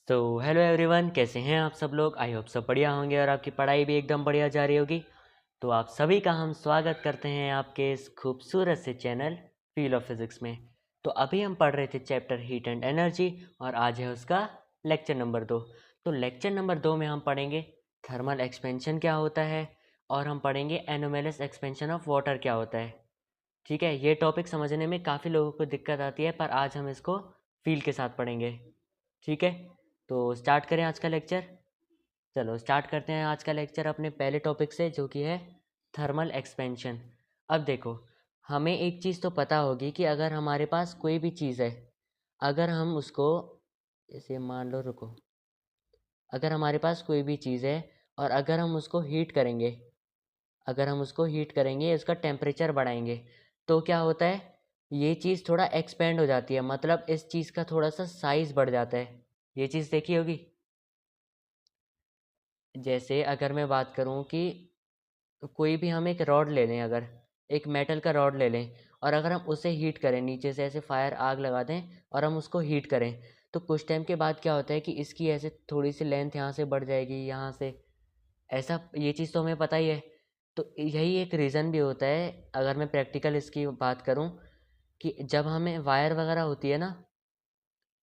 तो hello everyone, कैसे हैं आप सब लोग। आई होप सब बढ़िया होंगे और आपकी पढ़ाई भी एकदम बढ़िया जा रही होगी। तो आप सभी का हम स्वागत करते हैं आपके इस खूबसूरत से चैनल फील ऑफ फिज़िक्स में। तो अभी हम पढ़ रहे थे चैप्टर हीट एंड एनर्जी और आज है उसका लेक्चर नंबर 2। तो लेक्चर नंबर 2 में हम पढ़ेंगे थर्मल एक्सपेंशन क्या होता है और हम पढ़ेंगे एनोमेलस एक्सपेंशन ऑफ वाटर क्या होता है। ठीक है, ये टॉपिक समझने में काफ़ी लोगों को दिक्कत आती है, पर आज हम इसको फील के साथ पढ़ेंगे। ठीक है, तो स्टार्ट करें आज का लेक्चर। चलो स्टार्ट करते हैं आज का लेक्चर अपने पहले टॉपिक से, जो कि है थर्मल एक्सपेंशन। अब देखो, हमें एक चीज़ तो पता होगी कि अगर हमारे पास कोई भी चीज़ है, अगर हम उसको, जैसे मान लो, रुको, अगर हमारे पास कोई भी चीज़ है और अगर हम उसको हीट करेंगे, उसका टेम्परेचर बढ़ाएंगे, तो क्या होता है, ये चीज़ थोड़ा एक्सपेंड हो जाती है, मतलब इस चीज़ का थोड़ा सा साइज़ बढ़ जाता है। ये चीज़ देखी होगी। जैसे अगर मैं बात करूं कि कोई भी हम एक रॉड ले लें, अगर एक मेटल का रॉड ले लें और अगर हम उसे हीट करें, नीचे से ऐसे फायर आग लगा दें और हम उसको हीट करें, तो कुछ टाइम के बाद क्या होता है कि इसकी ऐसे थोड़ी सी लेंथ यहाँ से बढ़ जाएगी, यहाँ से ऐसा। ये चीज़ तो हमें पता ही है। तो यही एक रीज़न भी होता है, अगर मैं प्रैक्टिकल इसकी बात करूं, कि जब हमें वायर वगैरह होती है ना,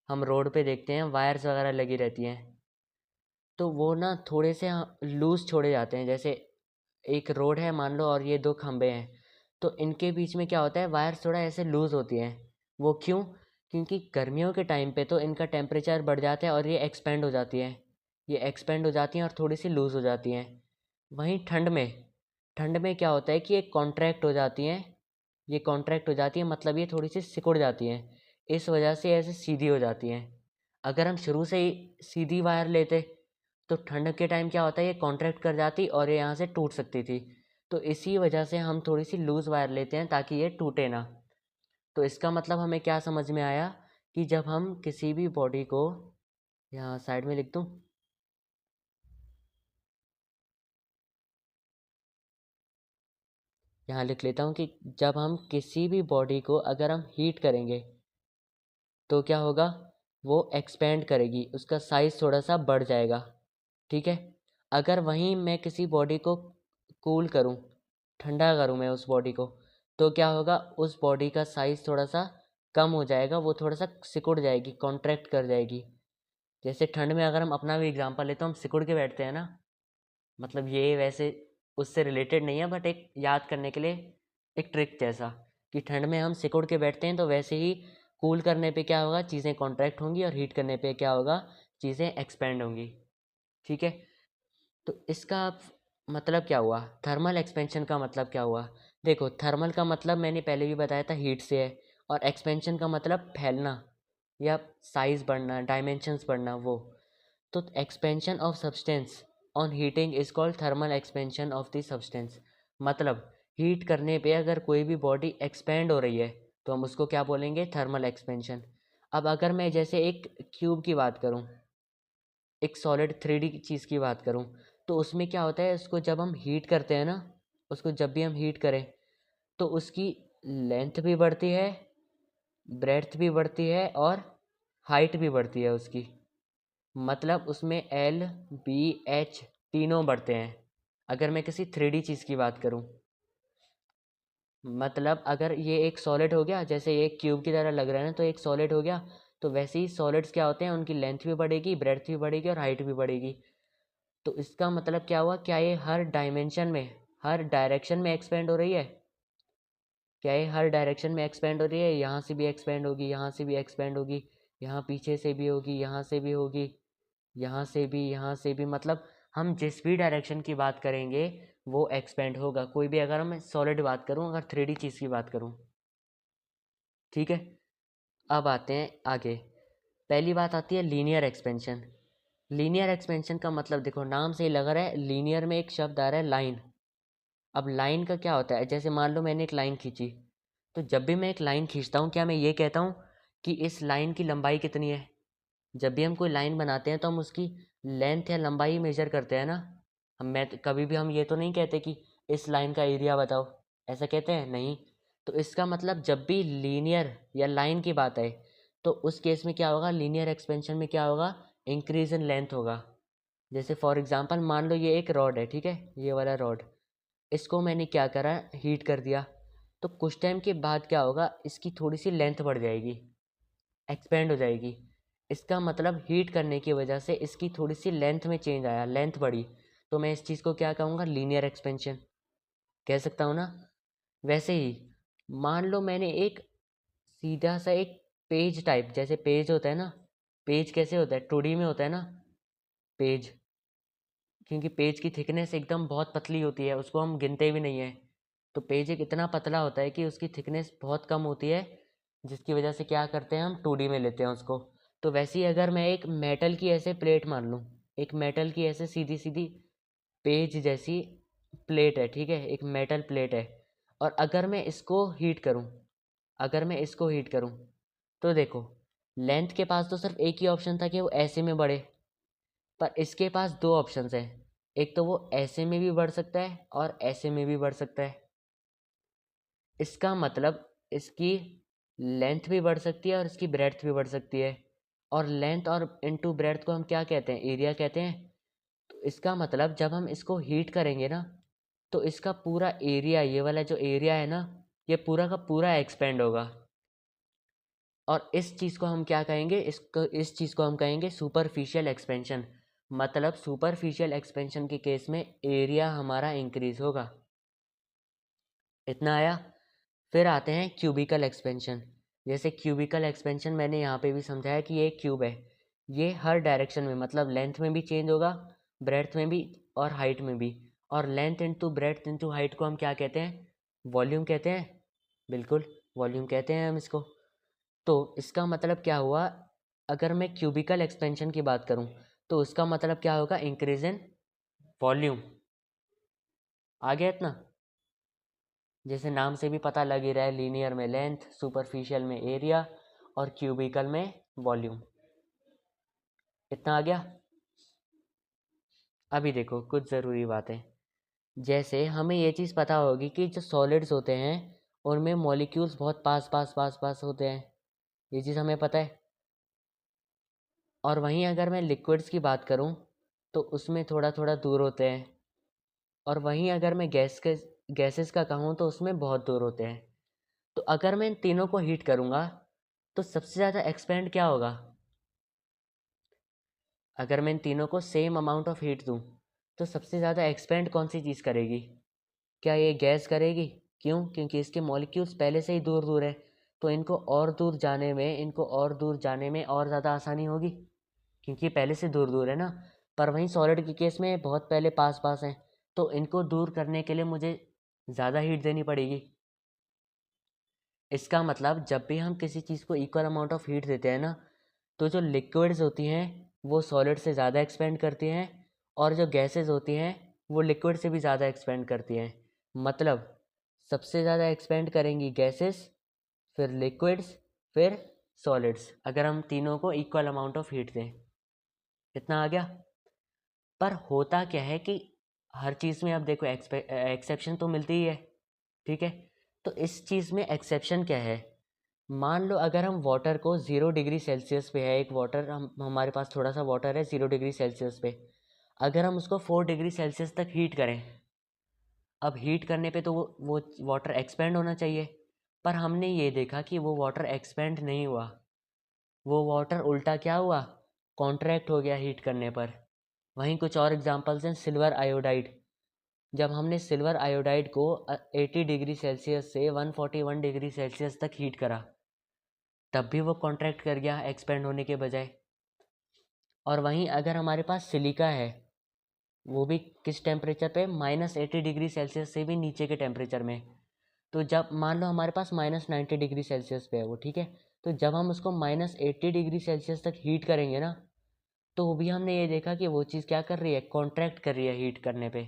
हम रोड पे देखते हैं वायर्स वगैरह लगी रहती हैं, तो वो ना थोड़े से लूज़ छोड़े जाते हैं। जैसे एक रोड है मान लो और ये दो खंबे हैं, तो इनके बीच में क्या होता है, वायर्स थोड़ा ऐसे लूज़ होती हैं। वो क्यों? क्योंकि गर्मियों के टाइम पे तो इनका टेम्परेचर बढ़ जाता है और ये एक्सपेंड हो जाती हैं। ये एक्सपेंड हो जाती हैं और थोड़ी सी लूज़ हो जाती हैं। वहीं ठंड में क्या होता है कि ये कॉन्ट्रैक्ट हो जाती हैं। ये कॉन्ट्रैक्ट हो जाती हैं, मतलब ये थोड़ी सी सिकुड़ जाती हैं। इस वजह से ऐसे सीधी हो जाती हैं। अगर हम शुरू से ही सीधी वायर लेते, तो ठंड के टाइम क्या होता है, ये कॉन्ट्रैक्ट कर जाती और ये यहाँ से टूट सकती थी। तो इसी वजह से हम थोड़ी सी लूज़ वायर लेते हैं ताकि ये टूटे ना। तो इसका मतलब हमें क्या समझ में आया, कि जब हम किसी भी बॉडी को, यहाँ साइड में लिख दूँ, यहाँ लिख लेता हूँ, कि जब हम किसी भी बॉडी को अगर हम हीट करेंगे, तो क्या होगा, वो एक्सपेंड करेगी, उसका साइज़ थोड़ा सा बढ़ जाएगा। ठीक है। अगर वहीं मैं किसी बॉडी को कूल करूं, ठंडा करूं मैं उस बॉडी को, तो क्या होगा, उस बॉडी का साइज़ थोड़ा सा कम हो जाएगा, वो थोड़ा सा सिकुड़ जाएगी, कॉन्ट्रैक्ट कर जाएगी। जैसे ठंड में अगर हम अपना भी एग्जांपल लेते हैं, हम सिकुड़ के बैठते हैं ना, मतलब ये वैसे उससे रिलेटेड नहीं है, बट एक याद करने के लिए एक ट्रिक जैसा, कि ठंड में हम सिकुड़ के बैठते हैं, तो वैसे ही कूल करने पे क्या होगा, चीज़ें कॉन्ट्रैक्ट होंगी और हीट करने पे क्या होगा, चीज़ें एक्सपेंड होंगी। ठीक है। तो इसका मतलब क्या हुआ, थर्मल एक्सपेंशन का मतलब क्या हुआ। देखो, थर्मल का मतलब मैंने पहले भी बताया था, हीट से है, और एक्सपेंशन का मतलब फैलना या साइज बढ़ना, डायमेंशंस बढ़ना, वो। तो expansion of substance on heating is called thermal expansion of the substance. मतलब हीट करने पे अगर कोई भी बॉडी एक्सपेंड हो रही है, तो हम उसको क्या बोलेंगे, थर्मल एक्सपेंशन। अब अगर मैं जैसे एक क्यूब की बात करूं, एक सॉलिड 3D की चीज़ की बात करूं, तो उसमें क्या होता है, उसको जब हम हीट करते हैं ना, उसको जब भी हम हीट करें, तो उसकी लेंथ भी बढ़ती है, ब्रेड्थ भी बढ़ती है और हाइट भी बढ़ती है उसकी। मतलब उसमें एल, बी, एच तीनों बढ़ते हैं, अगर मैं किसी 3D चीज़ की बात करूं। मतलब अगर ये एक सॉलिड हो गया, जैसे ये एक क्यूब की तरह लग रहा है ना, तो एक सॉलिड हो गया, तो वैसे ही सॉलिड्स क्या होते हैं, उनकी लेंथ भी बढ़ेगी, ब्रेड्थ भी बढ़ेगी और हाइट भी बढ़ेगी। तो इसका मतलब क्या हुआ, क्या ये हर डायमेंशन में, हर डायरेक्शन में एक्सपेंड हो रही है। क्या ये हर डायरेक्शन में एक्सपेंड हो रही है, यहाँ से भी एक्सपेंड होगी, यहाँ से भी एक्सपेंड होगी, यहाँ पीछे से भी होगी, यहाँ से भी होगी, यहाँ से भी, यहाँ से भी, मतलब हम जिस भी डायरेक्शन की बात करेंगे वो एक्सपेंड होगा। कोई भी, अगर मैं सॉलिड बात करूँ, अगर 3D चीज़ की बात करूँ। ठीक है। अब आते हैं आगे। पहली बात आती है लीनियर एक्सपेंशन। लीनियर एक्सपेंशन का मतलब देखो, नाम से ही लग रहा है, लीनियर में एक शब्द आ रहा है लाइन। अब लाइन का क्या होता है, जैसे मान लो मैंने एक लाइन खींची, तो जब भी मैं एक लाइन खींचता हूँ, क्या मैं ये कहता हूँ कि इस लाइन की लंबाई कितनी है। जब भी हम कोई लाइन बनाते हैं तो हम उसकी लेंथ या लंबाई मेजर करते हैं ना। कभी भी हम ये तो नहीं कहते कि इस लाइन का एरिया बताओ, ऐसा कहते हैं नहीं। तो इसका मतलब जब भी लीनियर या लाइन की बात है, तो उस केस में क्या होगा, लीनियर एक्सपेंशन में क्या होगा, इंक्रीज इन लेंथ होगा। जैसे फॉर एग्जांपल मान लो ये एक रॉड है, ठीक है, ये वाला रॉड, इसको मैंने क्या करा, हीट कर दिया, तो कुछ टाइम के बाद क्या होगा, इसकी थोड़ी सी लेंथ बढ़ जाएगी, एक्सपेंड हो जाएगी। इसका मतलब हीट करने की वजह से इसकी थोड़ी सी लेंथ में चेंज आया, लेंथ बढ़ी, तो मैं इस चीज़ को क्या कहूँगा, लीनियर एक्सपेंशन कह सकता हूँ ना। वैसे ही मान लो मैंने एक सीधा सा एक पेज टाइप, जैसे पेज होता है ना, पेज कैसे होता है, 2D में होता है ना पेज, क्योंकि पेज की थिकनेस एकदम बहुत पतली होती है, उसको हम गिनते भी नहीं है। तो पेज एक इतना पतला होता है कि उसकी थिकनेस बहुत कम होती है, जिसकी वजह से क्या करते हैं हम 2D में लेते हैं उसको। तो वैसे ही अगर मैं एक मेटल की ऐसे प्लेट मान लूँ, एक मेटल की ऐसे सीधी सीधी पेज जैसी प्लेट है, ठीक है, एक मेटल प्लेट है, और अगर मैं इसको हीट करूँ, अगर मैं इसको हीट करूँ, तो देखो लेंथ के पास तो सिर्फ एक ही ऑप्शन था कि वो ऐसे में बढ़े, पर इसके पास दो ऑप्शंस हैं, एक तो वो ऐसे में भी बढ़ सकता है और ऐसे में भी बढ़ सकता है। इसका मतलब इसकी लेंथ भी बढ़ सकती है और इसकी ब्रेड्थ भी बढ़ सकती है, और लेंथ और इनटू ब्रेड्थ को हम क्या कहते हैं, एरिया कहते हैं। तो इसका मतलब जब हम इसको हीट करेंगे ना, तो इसका पूरा एरिया, ये वाला जो एरिया है ना, ये पूरा का पूरा एक्सपेंड होगा। और इस चीज़ को हम क्या कहेंगे, इस चीज़ को हम कहेंगे सुपरफिशियल एक्सपेंशन। मतलब सुपरफिशियल एक्सपेंशन के केस में एरिया हमारा इंक्रीज होगा। इतना आया। फिर आते हैं क्यूबिकल एक्सपेंशन। जैसे क्यूबिकल एक्सपेंशन मैंने यहाँ पे भी समझाया कि ये एक क्यूब है, ये हर डायरेक्शन में, मतलब लेंथ में भी चेंज होगा, ब्रेड्थ में भी और हाइट में भी। और length into breadth into height को हम क्या कहते हैं, वॉल्यूम कहते हैं। बिल्कुल, वॉल्यूम कहते हैं हम इसको। तो इसका मतलब क्या हुआ, अगर मैं क्यूबिकल एक्सपेंशन की बात करूं, तो उसका मतलब क्या होगा, इंक्रीज इन वॉल्यूम। आ गया इतना। जैसे नाम से भी पता लग ही रहा है, लीनियर में लेंथ, सुपरफिशियल में एरिया, और क्यूबिकल में वॉल्यूम। इतना आ गया। अभी देखो कुछ ज़रूरी बातें, जैसे हमें ये चीज़ पता होगी कि जो सॉलिड्स होते हैं उनमें मॉलिक्यूल्स बहुत पास पास पास पास होते हैं, ये चीज़ हमें पता है। और वहीं अगर मैं लिक्विड्स की बात करूं, तो उसमें थोड़ा थोड़ा दूर होते हैं। और वहीं अगर मैं गैसेस का कहूँ तो उसमें बहुत दूर होते हैं। तो अगर मैं इन तीनों को हीट करूँगा, तो सबसे ज़्यादा एक्सपेंड क्या होगा, अगर मैं इन तीनों को सेम अमाउंट ऑफ हीट दूँ, तो सबसे ज़्यादा एक्सपेंड कौन सी चीज़ करेगी, क्या ये गैस करेगी। क्यों, क्योंकि इसके मॉलिक्यूल्स पहले से ही दूर दूर हैं, तो इनको और दूर जाने में, इनको और दूर जाने में और ज़्यादा आसानी होगी, क्योंकि पहले से दूर दूर है ना। पर वहीं सॉलिड के केस में बहुत पहले पास पास हैं, तो इनको दूर करने के लिए मुझे ज़्यादा हीट देनी पड़ेगी। इसका मतलब जब भी हम किसी चीज़ को इक्वल अमाउंट ऑफ हीट देते हैं ना, तो जो लिक्विड्स होती हैं वो सॉलिड से ज़्यादा एक्सपेंड करती हैं, और जो गैसेस होती हैं वो लिक्विड से भी ज़्यादा एक्सपेंड करती हैं। मतलब सबसे ज़्यादा एक्सपेंड करेंगी गैसेस, फिर लिक्विड्स, फिर सॉलिड्स, अगर हम तीनों को इक्वल अमाउंट ऑफ हीट दें। इतना आ गया। पर होता क्या है कि हर चीज़ में अब देखो एक्सेप्शन तो मिलती ही है, ठीक है। तो इस चीज़ में एक्सेप्शन क्या है, मान लो अगर हम वाटर को 0 डिग्री सेल्सियस पे है, एक वाटर, हम हमारे पास थोड़ा सा वाटर है 0 डिग्री सेल्सियस पे, अगर हम उसको 4 डिग्री सेल्सियस तक हीट करें, अब हीट करने पे तो वो वाटर एक्सपेंड होना चाहिए, पर हमने ये देखा कि वो वाटर एक्सपेंड नहीं हुआ, वो वाटर उल्टा क्या हुआ, कॉन्ट्रैक्ट हो गया हीट करने पर। वहीं कुछ और एग्जांपल्स हैं, सिल्वर आयोडाइड। जब हमने सिल्वर आयोडाइड को 80 डिग्री सेल्सियस से 141 डिग्री सेल्सियस तक हीट करा, तब भी वो कॉन्ट्रैक्ट कर गया एक्सपेंड होने के बजाय। और वहीं अगर हमारे पास सिलिका है, वो भी किस टेम्परेचर पे, -80 डिग्री सेल्सियस से भी नीचे के टेम्परेचर में। तो जब मान लो हमारे पास -90 डिग्री सेल्सियस पे है वो, ठीक है, तो जब हम उसको -80 डिग्री सेल्सियस तक हीट करेंगे ना, तो भी हमने ये देखा कि वो चीज़ क्या कर रही है, कॉन्ट्रैक्ट कर रही है हीट करने पे।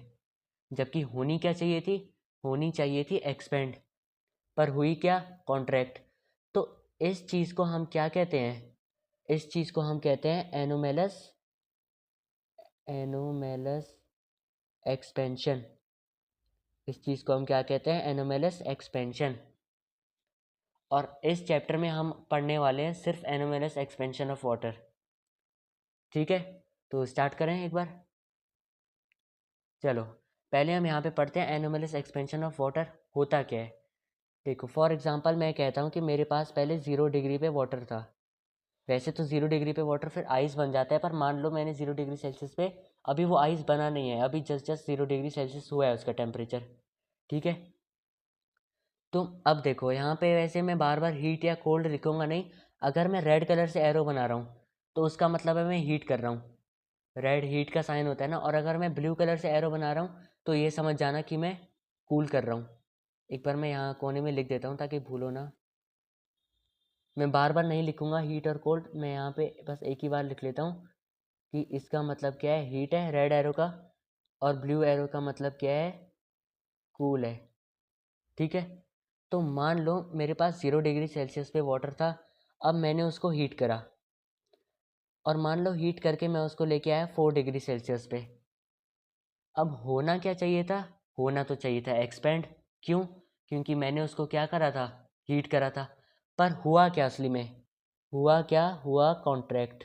जबकि होनी क्या चाहिए थी, होनी चाहिए थी एक्सपेंड, पर हुई क्या, कॉन्ट्रैक्ट। तो इस चीज़ को हम क्या कहते हैं, इस चीज़ को हम कहते हैं एनोमेलस, एनोमेलस एक्सपेंशन। इस चीज़ को हम क्या कहते हैं, एनोमेलस एक्सपेंशन। और इस चैप्टर में हम पढ़ने वाले हैं सिर्फ एनोमेलस एक्सपेंशन ऑफ वाटर, ठीक है, तो स्टार्ट करें एक बार। चलो पहले हम यहाँ पे पढ़ते हैं एनोमलस एक्सपेंशन ऑफ वाटर होता क्या है। देखो फॉर एग्जांपल मैं कहता हूँ कि मेरे पास पहले 0 डिग्री पे वाटर था। वैसे तो 0 डिग्री पे वाटर फिर आइस बन जाता है, पर मान लो मैंने 0 डिग्री सेल्सियस पे, अभी वो आइस बना नहीं है, अभी जस्ट 0 डिग्री सेल्सियस हुआ है उसका टेम्परेचर। ठीक है, तो अब देखो यहाँ पे वैसे मैं बार बार हीट या कोल्ड लिखूंगा नहीं। अगर मैं रेड कलर से एरो बना रहा हूँ तो उसका मतलब है मैं हीट कर रहा हूँ, रेड हीट का साइन होता है ना। और अगर मैं ब्लू कलर से एरो बना रहा हूँ तो ये समझ जाना कि मैं कूल कर रहा हूँ। एक बार मैं यहाँ कोने में लिख देता हूँ ताकि भूलो ना। मैं बार बार नहीं लिखूंगा हीट और कोल्ड, मैं यहाँ पे बस एक ही बार लिख लेता हूँ कि इसका मतलब क्या है, हीट है रेड एरो का, और ब्लू एरो का मतलब क्या है, कूल है। ठीक है, तो मान लो मेरे पास 0 डिग्री सेल्सियस पे वाटर था, अब मैंने उसको हीट करा, और मान लो हीट करके मैं उसको लेके आया 4 डिग्री सेल्सियस पे। अब होना क्या चाहिए था, होना तो चाहिए था एक्सपेंड। क्यों, क्योंकि मैंने उसको क्या करा था, हीट करा था। पर हुआ क्या असली में, हुआ क्या, हुआ कॉन्ट्रैक्ट।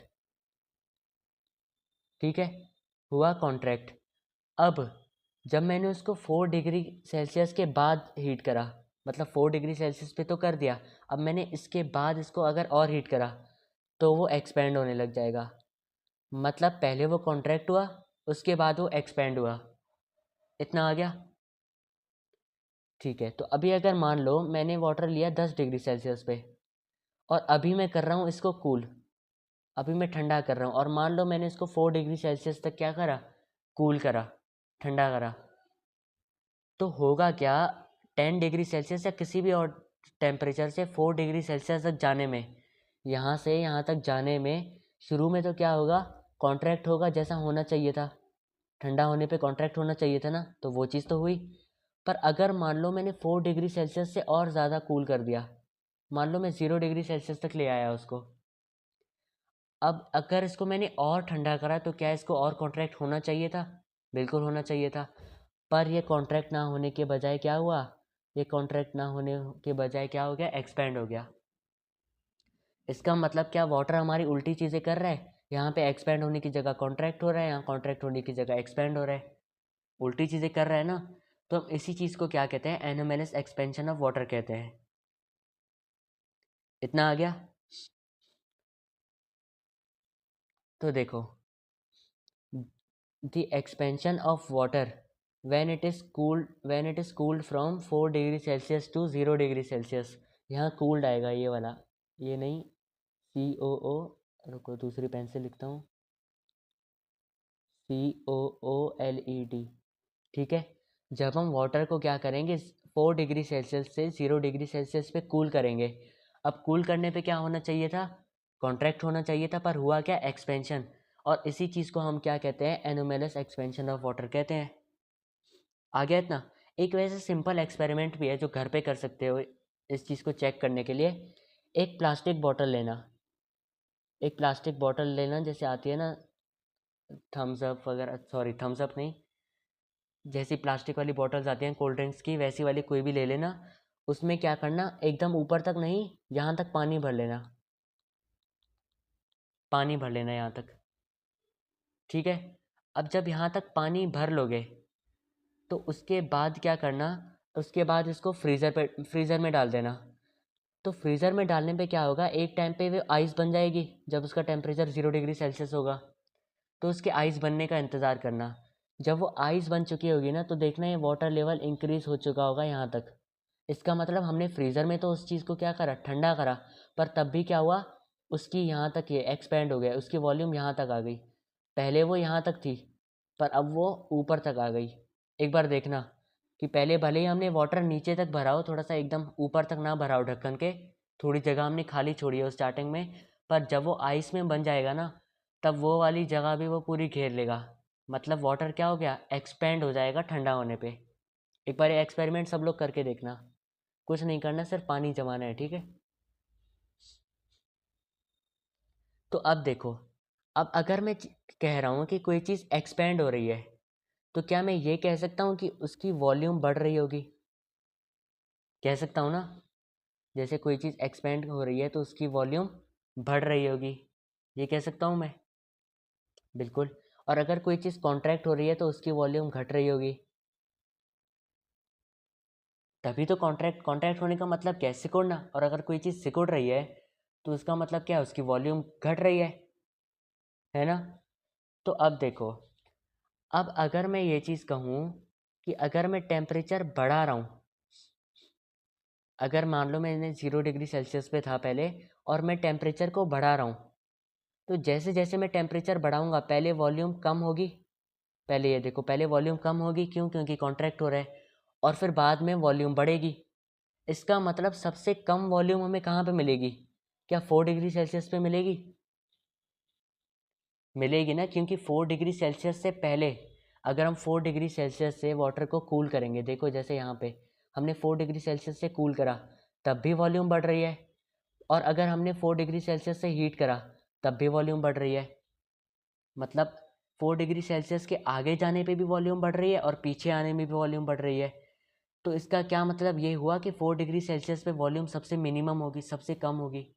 ठीक है, हुआ कॉन्ट्रैक्ट। अब जब मैंने उसको 4 डिग्री सेल्सियस के बाद हीट करा, मतलब 4 डिग्री सेल्सियस पे तो कर दिया, अब मैंने इसके बाद इसको अगर और हीट करा तो वो एक्सपेंड होने लग जाएगा। मतलब पहले वो कॉन्ट्रैक्ट हुआ, उसके बाद वो एक्सपेंड हुआ। इतना आ गया। ठीक है, तो अभी अगर मान लो मैंने वाटर लिया 10 डिग्री सेल्सियस पे, और अभी मैं कर रहा हूँ इसको कूल, अभी मैं ठंडा कर रहा हूँ, और मान लो मैंने इसको 4 डिग्री सेल्सियस तक क्या करा, कूल करा, ठंडा करा, तो होगा क्या, 10 डिग्री सेल्सियस या किसी भी और टेम्परेचर से 4 डिग्री सेल्सियस तक जाने में, यहाँ से यहाँ तक जाने में शुरू में तो क्या होगा, कॉन्ट्रैक्ट होगा जैसा होना चाहिए था। ठंडा होने पे कॉन्ट्रैक्ट होना चाहिए था ना, तो वो चीज़ तो हुई। पर अगर मान लो मैंने 4 डिग्री सेल्सियस से और ज़्यादा कूल कर दिया, मान लो मैं 0 डिग्री सेल्सियस तक ले आया उसको, अब अगर इसको मैंने और ठंडा करा तो क्या इसको और कॉन्ट्रैक्ट होना चाहिए था, बिल्कुल होना चाहिए था। पर ये कॉन्ट्रैक्ट ना होने के बजाय क्या हुआ, ये कॉन्ट्रैक्ट ना होने के बजाय क्या हो गया, एक्सपेंड हो गया। इसका मतलब क्या, वाटर हमारी उल्टी चीज़ें कर रहा है, यहाँ पे एक्सपेंड होने की जगह कॉन्ट्रैक्ट हो रहा है, यहाँ कॉन्ट्रैक्ट होने की जगह एक्सपेंड हो रहा है, उल्टी चीज़ें कर रहा है ना। तो हम इसी चीज़ को क्या कहते हैं, एनोमलस एक्सपेंशन ऑफ वाटर कहते हैं। इतना आ गया। तो देखो, the expansion of water when it is cooled from 4 degree Celsius to 0 degree Celsius, यहाँ कूल्ड आएगा ये वाला, ये नहीं, COO, रुको दूसरी पेन से लिखता हूँ, COOLED। ठीक है, जब हम वाटर को क्या करेंगे, 4 डिग्री सेल्सियस से 0 डिग्री सेल्सियस पे कूल करेंगे। अब कूल करने पे क्या होना चाहिए था, कॉन्ट्रैक्ट होना चाहिए था, पर हुआ क्या, एक्सपेंशन। और इसी चीज़ को हम क्या कहते हैं, एनोमलस एक्सपेंशन ऑफ वाटर कहते हैं। आ गया इतना। एक वैसे सिंपल एक्सपेरिमेंट भी है जो घर पे कर सकते हो इस चीज़ को चेक करने के लिए। एक प्लास्टिक बॉटल लेना, एक प्लास्टिक बॉटल लेना, जैसे आती है ना थम्स अप वगैरह, सॉरी थम्स अप नहीं, जैसी प्लास्टिक वाली बॉटल्स आती हैं कोल्ड ड्रिंक्स की, वैसी वाली कोई भी ले लेना। उसमें क्या करना, एकदम ऊपर तक नहीं, यहाँ तक पानी भर लेना, पानी भर लेना यहाँ तक। ठीक है, अब जब यहाँ तक पानी भर लोगे तो उसके बाद क्या करना, उसके बाद इसको फ्रीज़र में डाल देना। तो फ्रीज़र में डालने पे क्या होगा, एक टाइम पे वो आइस बन जाएगी, जब उसका टेम्परेचर 0 डिग्री सेल्सियस होगा। तो उसके आइस बनने का इंतज़ार करना। जब वो आइस बन चुकी होगी ना, तो देखना ये वाटर लेवल इंक्रीज़ हो चुका होगा यहाँ तक। इसका मतलब हमने फ्रीज़र में तो उस चीज़ को क्या करा, ठंडा करा, पर तब भी क्या हुआ, उसकी यहाँ तक ये एक्सपेंड हो गया, उसकी वॉल्यूम यहाँ तक आ गई। पहले वो यहाँ तक थी, पर अब वो ऊपर तक आ गई। एक बार देखना कि पहले भले ही हमने वाटर नीचे तक भरा हो, थोड़ा सा एकदम ऊपर तक ना भरा हो ढक्कन के, थोड़ी जगह हमने खाली छोड़ी हो स्टार्टिंग में, पर जब वो आइस में बन जाएगा ना, तब वो वाली जगह भी वो पूरी घेर लेगा। मतलब वाटर क्या हो गया, एक्सपेंड हो जाएगा ठंडा होने पे। एक बार ये एक्सपेरिमेंट सब लोग करके देखना, कुछ नहीं करना, सिर्फ पानी जमाना है। ठीक है, तो अब देखो, अब अगर मैं कह रहा हूँ कि कोई चीज़ एक्सपेंड हो रही है, तो क्या मैं ये कह सकता हूँ कि उसकी वॉल्यूम बढ़ रही होगी, कह सकता हूँ ना। जैसे कोई चीज़ एक्सपेंड हो रही है तो उसकी वॉल्यूम बढ़ रही होगी, ये कह सकता हूँ मैं। बिल्कुल। और अगर कोई चीज़ कॉन्ट्रैक्ट हो रही है तो उसकी वॉल्यूम घट रही होगी, तभी तो कॉन्ट्रैक्ट कॉन्ट्रैक्ट होने का मतलब क्या है, सिकुड़ना। और अगर कोई चीज़ सिकुड़ रही है तो उसका मतलब क्या है, उसकी वॉल्यूम घट रही है ना। तो अब देखो, अब अगर मैं ये चीज़ कहूँ कि अगर मैं टेम्परेचर बढ़ा रहा हूँ, अगर मान लो मैंने 0 डिग्री सेल्सियस पे था पहले और मैं टेम्परेचर को बढ़ा रहा हूँ, तो जैसे जैसे मैं टेम्परेचर बढ़ाऊँगा पहले वॉल्यूम कम होगी। पहले ये देखो, पहले वॉल्यूम कम होगी, क्यों? क्योंकि कॉन्ट्रैक्ट हो रहा है। और फिर बाद में वॉल्यूम बढ़ेगी। इसका मतलब सबसे कम वॉल्यूम हमें कहाँ पे मिलेगी? क्या 4 डिग्री सेल्सियस पे मिलेगी? मिलेगी ना, क्योंकि 4 डिग्री सेल्सियस से पहले अगर हम 4 डिग्री सेल्सियस से वाटर को कूल करेंगे, देखो जैसे यहाँ पे हमने 4 डिग्री सेल्सियस से कूल करा, तब भी वॉल्यूम बढ़ रही है। और अगर हमने 4 डिग्री सेल्सियस से हीट करा, तब भी वॉल्यूम बढ़ रही है। मतलब 4 डिग्री सेल्सियस के आगे जाने पे भी वॉल्यूम बढ़ रही है और पीछे आने में भी वॉल्यूम बढ़ रही है। तो इसका क्या मतलब ये हुआ कि 4 डिग्री सेल्सियस पे वॉल्यूम सबसे मिनिमम होगी, सबसे कम होगी।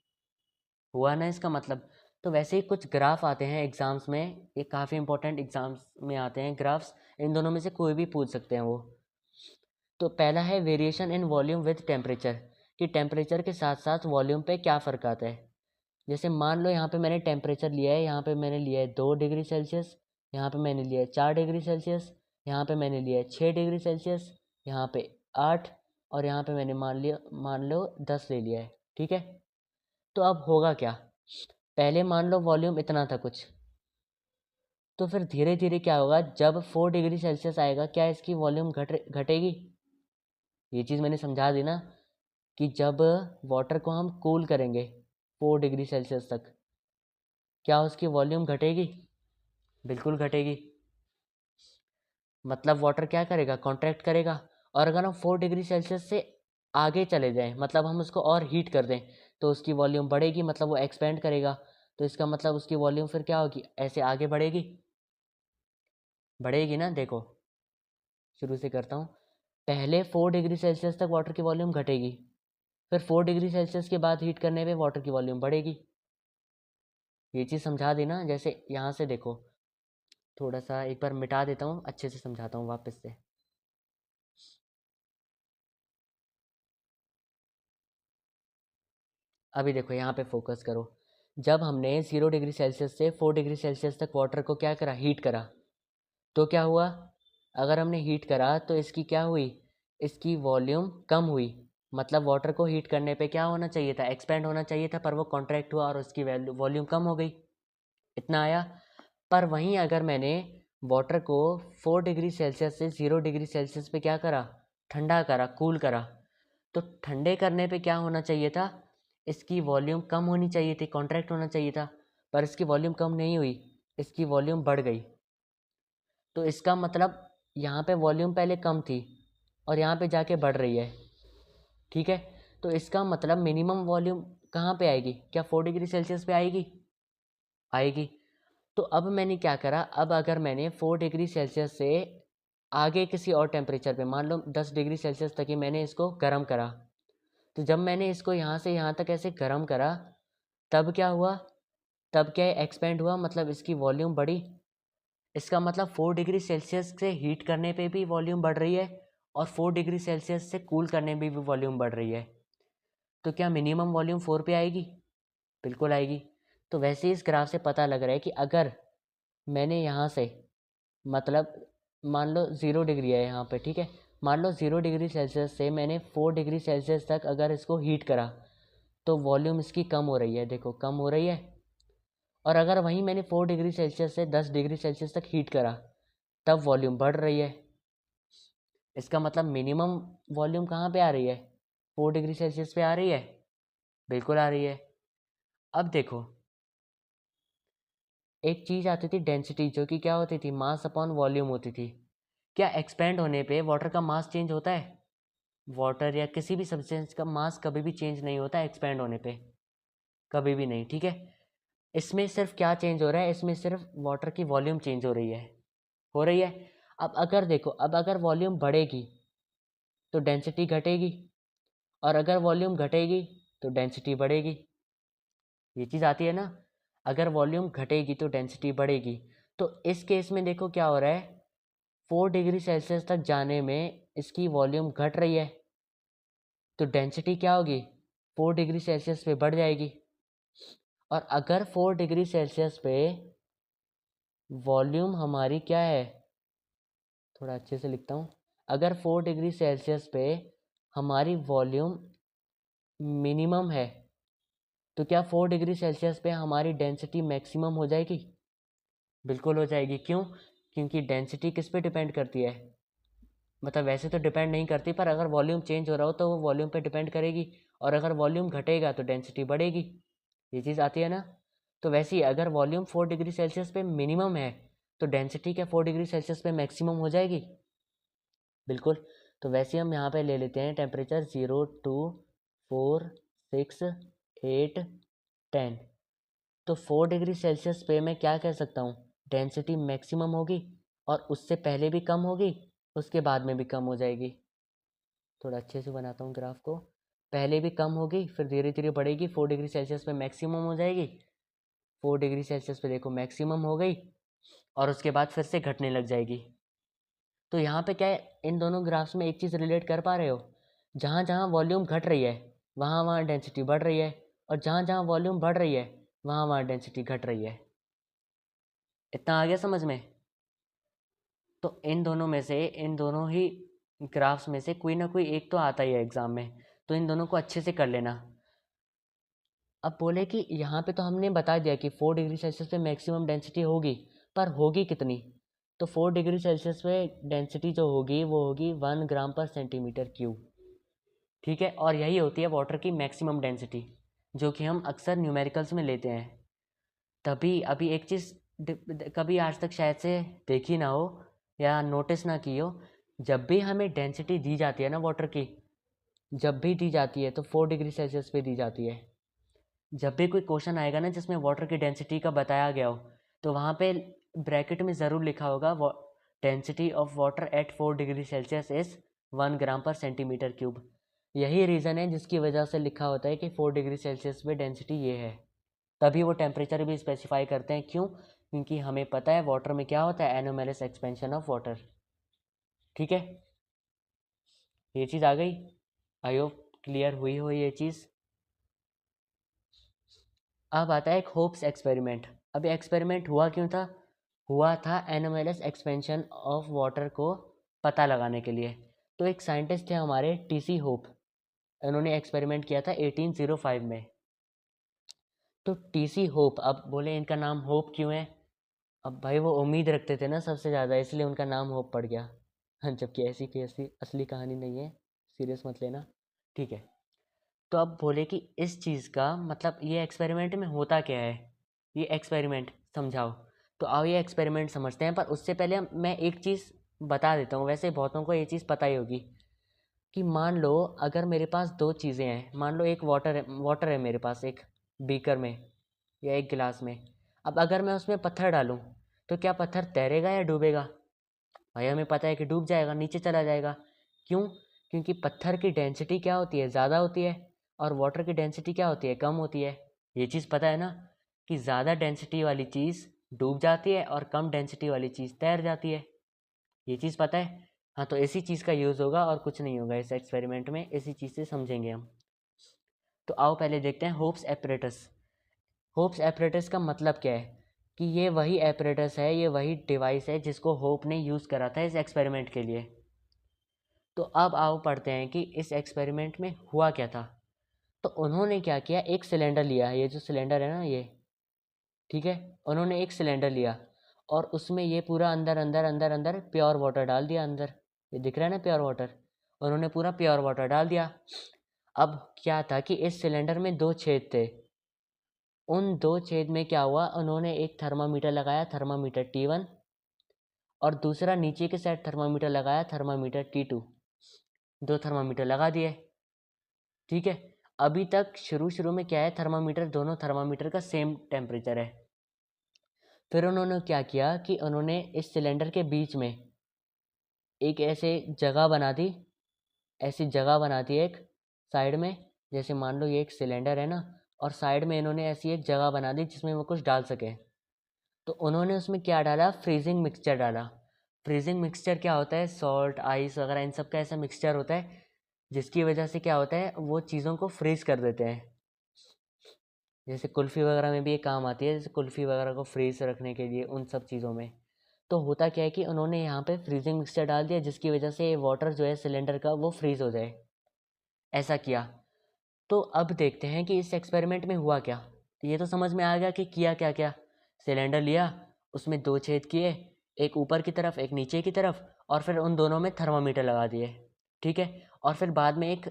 हुआ ना इसका मतलब। तो वैसे ही कुछ ग्राफ आते हैं एग्ज़ाम्स में, ये काफ़ी इंपॉर्टेंट एग्ज़ाम्स में आते हैं ग्राफ्स, इन दोनों में से कोई भी पूछ सकते हैं वो। तो पहला है variation in volume with temperature, कि टेम्परेचर के साथ साथ वॉल्यूम पे क्या फ़र्क आता है। जैसे मान लो यहाँ पे मैंने टेम्परेचर लिया है, यहाँ पे मैंने लिया है 2 डिग्री सेल्सियस, यहाँ पे मैंने लिया है 4 डिग्री सेल्सियस, यहाँ पे मैंने लिया है 6 डिग्री सेल्सियस, यहाँ पे 8, और यहाँ पे मैंने मान लो 10 ले लिया है। ठीक है। तो अब होगा क्या, पहले मान लो वॉल्यूम इतना था कुछ, तो फिर धीरे धीरे क्या होगा, जब 4 डिग्री सेल्सियस आएगा क्या इसकी वॉल्यूम घटेगी? ये चीज़ मैंने समझा दी ना, कि जब वाटर को हम कूल करेंगे 4 डिग्री सेल्सियस तक, क्या उसकी वॉल्यूम घटेगी? बिल्कुल घटेगी। मतलब वाटर क्या करेगा, कॉन्ट्रैक्ट करेगा। और अगर हम 4 डिग्री सेल्सियस से आगे चले जाएं, मतलब हम उसको और हीट कर दें, तो उसकी वॉल्यूम बढ़ेगी, मतलब वो एक्सपेंड करेगा। तो इसका मतलब उसकी वॉल्यूम फिर क्या होगी, ऐसे आगे बढ़ेगी। बढ़ेगी ना। देखो शुरू से करता हूँ। पहले 4 डिग्री सेल्सियस तक वाटर की वॉल्यूम घटेगी, फिर 4 डिग्री सेल्सियस के बाद हीट करने पे वाटर की वॉल्यूम बढ़ेगी। ये चीज़ समझा दी ना। जैसे यहाँ से देखो, थोड़ा सा एक बार मिटा देता हूँ, अच्छे से समझाता हूँ वापस से। अभी देखो यहाँ पे फोकस करो। जब हमने 0 डिग्री सेल्सियस से 4 डिग्री सेल्सियस तक वाटर को क्या करा, हीट करा, तो क्या हुआ, अगर हमने हीट करा तो इसकी क्या हुई, इसकी वॉल्यूम कम हुई। मतलब वाटर को हीट करने पे क्या होना चाहिए था, एक्सपेंड होना चाहिए था, पर वो कॉन्ट्रैक्ट हुआ और उसकी वॉल्यूम कम हो गई। इतना आया। पर वहीं अगर मैंने वाटर को 4 डिग्री सेल्सियस से 0 डिग्री सेल्सियस पे क्या करा, ठंडा करा, कूल करा, तो ठंडे करने पे क्या होना चाहिए था, इसकी वॉल्यूम कम होनी चाहिए थी, कॉन्ट्रैक्ट होना चाहिए था। पर इसकी वॉल्यूम कम नहीं हुई, इसकी वॉल्यूम बढ़ गई। तो इसका मतलब यहाँ पे वॉल्यूम पहले कम थी और यहाँ पे जाके बढ़ रही है। ठीक है। तो इसका मतलब मिनिमम वॉल्यूम कहाँ पे आएगी, क्या 4 डिग्री सेल्सियस पे आएगी? आएगी। तो अब मैंने क्या करा, अब अगर मैंने 4 डिग्री सेल्सियस से आगे किसी और टेम्परेचर पे, मान लो 10 डिग्री सेल्सियस तक ही मैंने इसको गर्म करा, तो जब मैंने इसको यहाँ से यहाँ तक ऐसे गर्म करा, तब क्या हुआ, तब क्या एक्सपेंड हुआ, मतलब इसकी वॉल्यूम बढ़ी। इसका मतलब 4 डिग्री सेल्सियस से हीट करने पे भी वॉल्यूम बढ़ रही है और 4 डिग्री सेल्सियस से कूल करने में भी वॉल्यूम बढ़ रही है। तो क्या मिनिमम वॉल्यूम 4 पे आएगी? बिल्कुल आएगी। तो वैसे ही इस ग्राफ से पता लग रहा है कि अगर मैंने यहाँ से, मतलब मान लो 0 डिग्री है यहाँ पे, ठीक है, मान लो 0 डिग्री सेल्सियस से मैंने 4 डिग्री सेल्सियस तक अगर इसको हीट करा, तो वॉल्यूम इसकी कम हो रही है, देखो कम हो रही है। और अगर वहीं मैंने 4 डिग्री सेल्सियस से 10 डिग्री सेल्सियस तक हीट करा, तब वॉल्यूम बढ़ रही है। इसका मतलब मिनिमम वॉल्यूम कहाँ पे आ रही है, 4 डिग्री सेल्सियस पे आ रही है। बिल्कुल आ रही है। अब देखो, एक चीज़ आती थी डेंसिटी, जो कि क्या होती थी, मास अपॉन वॉल्यूम होती थी। क्या एक्सपेंड होने पे वाटर का मास चेंज होता है? वाटर या किसी भी सब्सटेंस का मास कभी भी चेंज नहीं होता एक्सपेंड होने पे, कभी भी नहीं। ठीक है। इसमें सिर्फ क्या चेंज हो रहा है, इसमें सिर्फ वाटर की वॉल्यूम चेंज हो रही है, हो रही है। अब अगर देखो, अब अगर वॉल्यूम बढ़ेगी तो डेंसिटी घटेगी, और अगर वॉल्यूम घटेगी तो डेंसिटी बढ़ेगी। ये चीज़ आती है ना, अगर वॉल्यूम घटेगी तो डेंसिटी बढ़ेगी। तो इस केस में देखो क्या हो रहा है, 4 डिग्री सेल्सियस तक जाने में इसकी वॉल्यूम घट रही है, तो डेंसिटी क्या होगी, 4 डिग्री सेल्सियस पे बढ़ जाएगी। और अगर 4 डिग्री सेल्सियस पे वॉल्यूम हमारी क्या है, थोड़ा अच्छे से लिखता हूँ, अगर 4 डिग्री सेल्सियस पे हमारी वॉल्यूम मिनिमम है, तो क्या 4 डिग्री सेल्सियस पे हमारी डेंसिटी मैक्सिमम हो जाएगी? बिल्कुल हो जाएगी। क्यों? क्योंकि डेंसिटी किस पे डिपेंड करती है, मतलब वैसे तो डिपेंड नहीं करती, पर अगर वॉल्यूम चेंज हो रहा हो तो वो वॉल्यूम पे डिपेंड करेगी, और अगर वॉल्यूम घटेगा तो डेंसिटी बढ़ेगी। ये चीज़ आती है ना। तो वैसे ही अगर वॉल्यूम 4 डिग्री सेल्सियस पे मिनिमम है, तो डेंसिटी क्या 4 डिग्री सेल्सियस पे मैक्सिमम हो जाएगी? बिल्कुल। तो वैसे हम यहाँ पे ले लेते हैं टेम्परेचर 0, 2, 4, 6, 8, 10। तो 4 डिग्री सेल्सियस पे मैं क्या कह सकता हूँ, डेंसिटी मैक्सिमम होगी, और उससे पहले भी कम होगी, उसके बाद में भी कम हो जाएगी। थोड़ा अच्छे से बनाता हूँ ग्राफ को। पहले भी कम होगी, फिर धीरे धीरे बढ़ेगी, 4 डिग्री सेल्सियस पे मैक्सिमम हो जाएगी। 4 डिग्री सेल्सियस पे देखो मैक्सिमम हो गई, और उसके बाद फिर से घटने लग जाएगी। तो यहाँ पे क्या है, इन दोनों ग्राफ्स में एक चीज़ रिलेट कर पा रहे हो, जहाँ जहाँ वॉल्यूम घट रही है वहाँ वहाँ डेंसिटी बढ़ रही है, और जहाँ जहाँ वॉल्यूम बढ़ रही है वहाँ वहाँ डेंसिटी घट रही है। इतना आ गया समझ में? तो इन दोनों में से, इन दोनों ही ग्राफ्स में से कोई ना कोई एक तो आता ही है एग्जाम में, तो इन दोनों को अच्छे से कर लेना। अब बोले कि यहाँ पे तो हमने बता दिया कि 4 डिग्री सेल्सियस पे मैक्सिमम डेंसिटी होगी, पर होगी कितनी? तो 4 डिग्री सेल्सियस पे डेंसिटी जो होगी वो होगी 1 ग्राम पर सेंटीमीटर क्यूब। ठीक है, और यही होती है वाटर की मैक्सिमम डेंसिटी, जो कि हम अक्सर न्यूमेरिकल्स में लेते हैं। तभी अभी एक चीज़ कभी आज तक शायद से देखी ना हो या नोटिस ना की हो, जब भी हमें डेंसिटी दी जाती है ना वाटर की, जब भी दी जाती है तो 4 डिग्री सेल्सियस पे दी जाती है। जब भी कोई क्वेश्चन आएगा ना जिसमें वाटर की डेंसिटी का बताया गया हो, तो वहाँ पे ब्रैकेट में ज़रूर लिखा होगा density of water at 4 degree Celsius is 1 ग्राम पर सेंटीमीटर क्यूब। यही रीज़न है जिसकी वजह से लिखा होता है कि 4 डिग्री सेल्सियस पे डेंसिटी ये है। तभी वो टेम्परेचर भी स्पेसिफाई करते हैं। क्यों? क्योंकि हमें पता है वाटर में क्या होता है, एनोमेलिस एक्सपेंशन ऑफ वाटर। ठीक है, ये चीज़ आ गई। आई होप क्लियर हुई हो ये चीज़। अब आता है एक होप्स एक्सपेरिमेंट। अब ये एक्सपेरिमेंट हुआ क्यों था? हुआ था एनोमेलिस एक्सपेंशन ऑफ वाटर को पता लगाने के लिए। तो एक साइंटिस्ट थे हमारे टीसी होप, उन्होंने एक्सपेरिमेंट किया था 1805 में। तो टीसी होप, अब बोले इनका नाम होप क्यों है? अब भाई वो उम्मीद रखते थे ना सबसे ज़्यादा, इसलिए उनका नाम होप पड़ गया। जबकि ऐसी कोई ऐसी असली कहानी नहीं है, सीरियस मत लेना। ठीक है, तो अब बोले कि इस चीज़ का मतलब ये एक्सपेरिमेंट में होता क्या है, ये एक्सपेरिमेंट समझाओ। तो आओ ये एक्सपेरिमेंट समझते हैं, पर उससे पहले मैं एक चीज़ बता देता हूँ। वैसे बहुतों को ये चीज़ पता ही होगी कि मान लो अगर मेरे पास दो चीज़ें हैं, मान लो एक वाटर है मेरे पास एक बीकर में या एक गिलास में। अब अगर मैं उसमें पत्थर डालूँ तो क्या पत्थर तैरेगा या डूबेगा? भाई हमें पता है कि डूब जाएगा, नीचे चला जाएगा। क्यों? क्योंकि पत्थर की डेंसिटी क्या होती है, ज़्यादा होती है, और वाटर की डेंसिटी क्या होती है, कम होती है। ये चीज़ पता है ना, कि ज़्यादा डेंसिटी वाली चीज़ डूब जाती है और कम डेंसिटी वाली चीज़ तैर जाती है। ये चीज़ पता है? हाँ, तो इसी चीज़ का यूज़ होगा और कुछ नहीं होगा इस एक्सपेरिमेंट में, इसी चीज़ से समझेंगे हम। तो आओ पहले देखते हैं होप्स एपरेटस। होप्स एपरेटस का मतलब क्या है, कि ये वही एपरेटस है, ये वही डिवाइस है जिसको होप ने यूज़ करा था इस एक्सपेरिमेंट के लिए। तो अब आओ पढ़ते हैं कि इस एक्सपेरिमेंट में हुआ क्या था। तो उन्होंने क्या किया, एक सिलेंडर लिया, ये जो सिलेंडर है ना ये, ठीक है, उन्होंने एक सिलेंडर लिया और उसमें ये पूरा अंदर अंदर अंदर अंदर प्योर वाटर डाल दिया अंदर। ये दिख रहा है ना प्योर वाटर, उन्होंने पूरा प्योर वाटर डाल दिया। अब क्या था कि इस सिलेंडर में दो छेद थे, उन दो छेद में क्या हुआ, उन्होंने एक थर्मामीटर लगाया, थर्मामीटर T1, और दूसरा नीचे के साइड थर्मामीटर लगाया, थर्मामीटर T2। दो थर्मामीटर लगा दिए। ठीक है, अभी तक शुरू शुरू में क्या है, थर्मामीटर, दोनों थर्मामीटर का सेम टेम्परेचर है। फिर उन्होंने क्या किया कि उन्होंने इस सिलेंडर के बीच में एक ऐसे जगह बना दी, ऐसी जगह बना दी एक साइड में। जैसे मान लो ये एक सिलेंडर है ना, और साइड में इन्होंने ऐसी एक जगह बना दी जिसमें वो कुछ डाल सके। तो उन्होंने उसमें क्या डाला, फ्रीजिंग मिक्सचर डाला। फ्रीजिंग मिक्सचर क्या होता है, सॉल्ट आइस वगैरह इन सब का ऐसा मिक्सचर होता है जिसकी वजह से क्या होता है, वो चीज़ों को फ्रीज कर देते हैं। जैसे कुल्फ़ी वगैरह में भी ये काम आती है, जैसे कुल्फ़ी वगैरह को फ्रीज रखने के लिए, उन सब चीज़ों में। तो होता क्या है कि उन्होंने यहाँ पे फ्रीजिंग मिक्सचर डाल दिया जिसकी वजह से वाटर जो है सिलेंडर का वो फ्रीज़ हो जाए, ऐसा किया। तो अब देखते हैं कि इस एक्सपेरिमेंट में हुआ क्या। तो ये तो समझ में आ गया कि किया क्या क्या। सिलेंडर लिया, उसमें 2 छेद किए, एक ऊपर की तरफ एक नीचे की तरफ, और फिर उन दोनों में थर्मामीटर लगा दिए, ठीक है। और फिर बाद में एक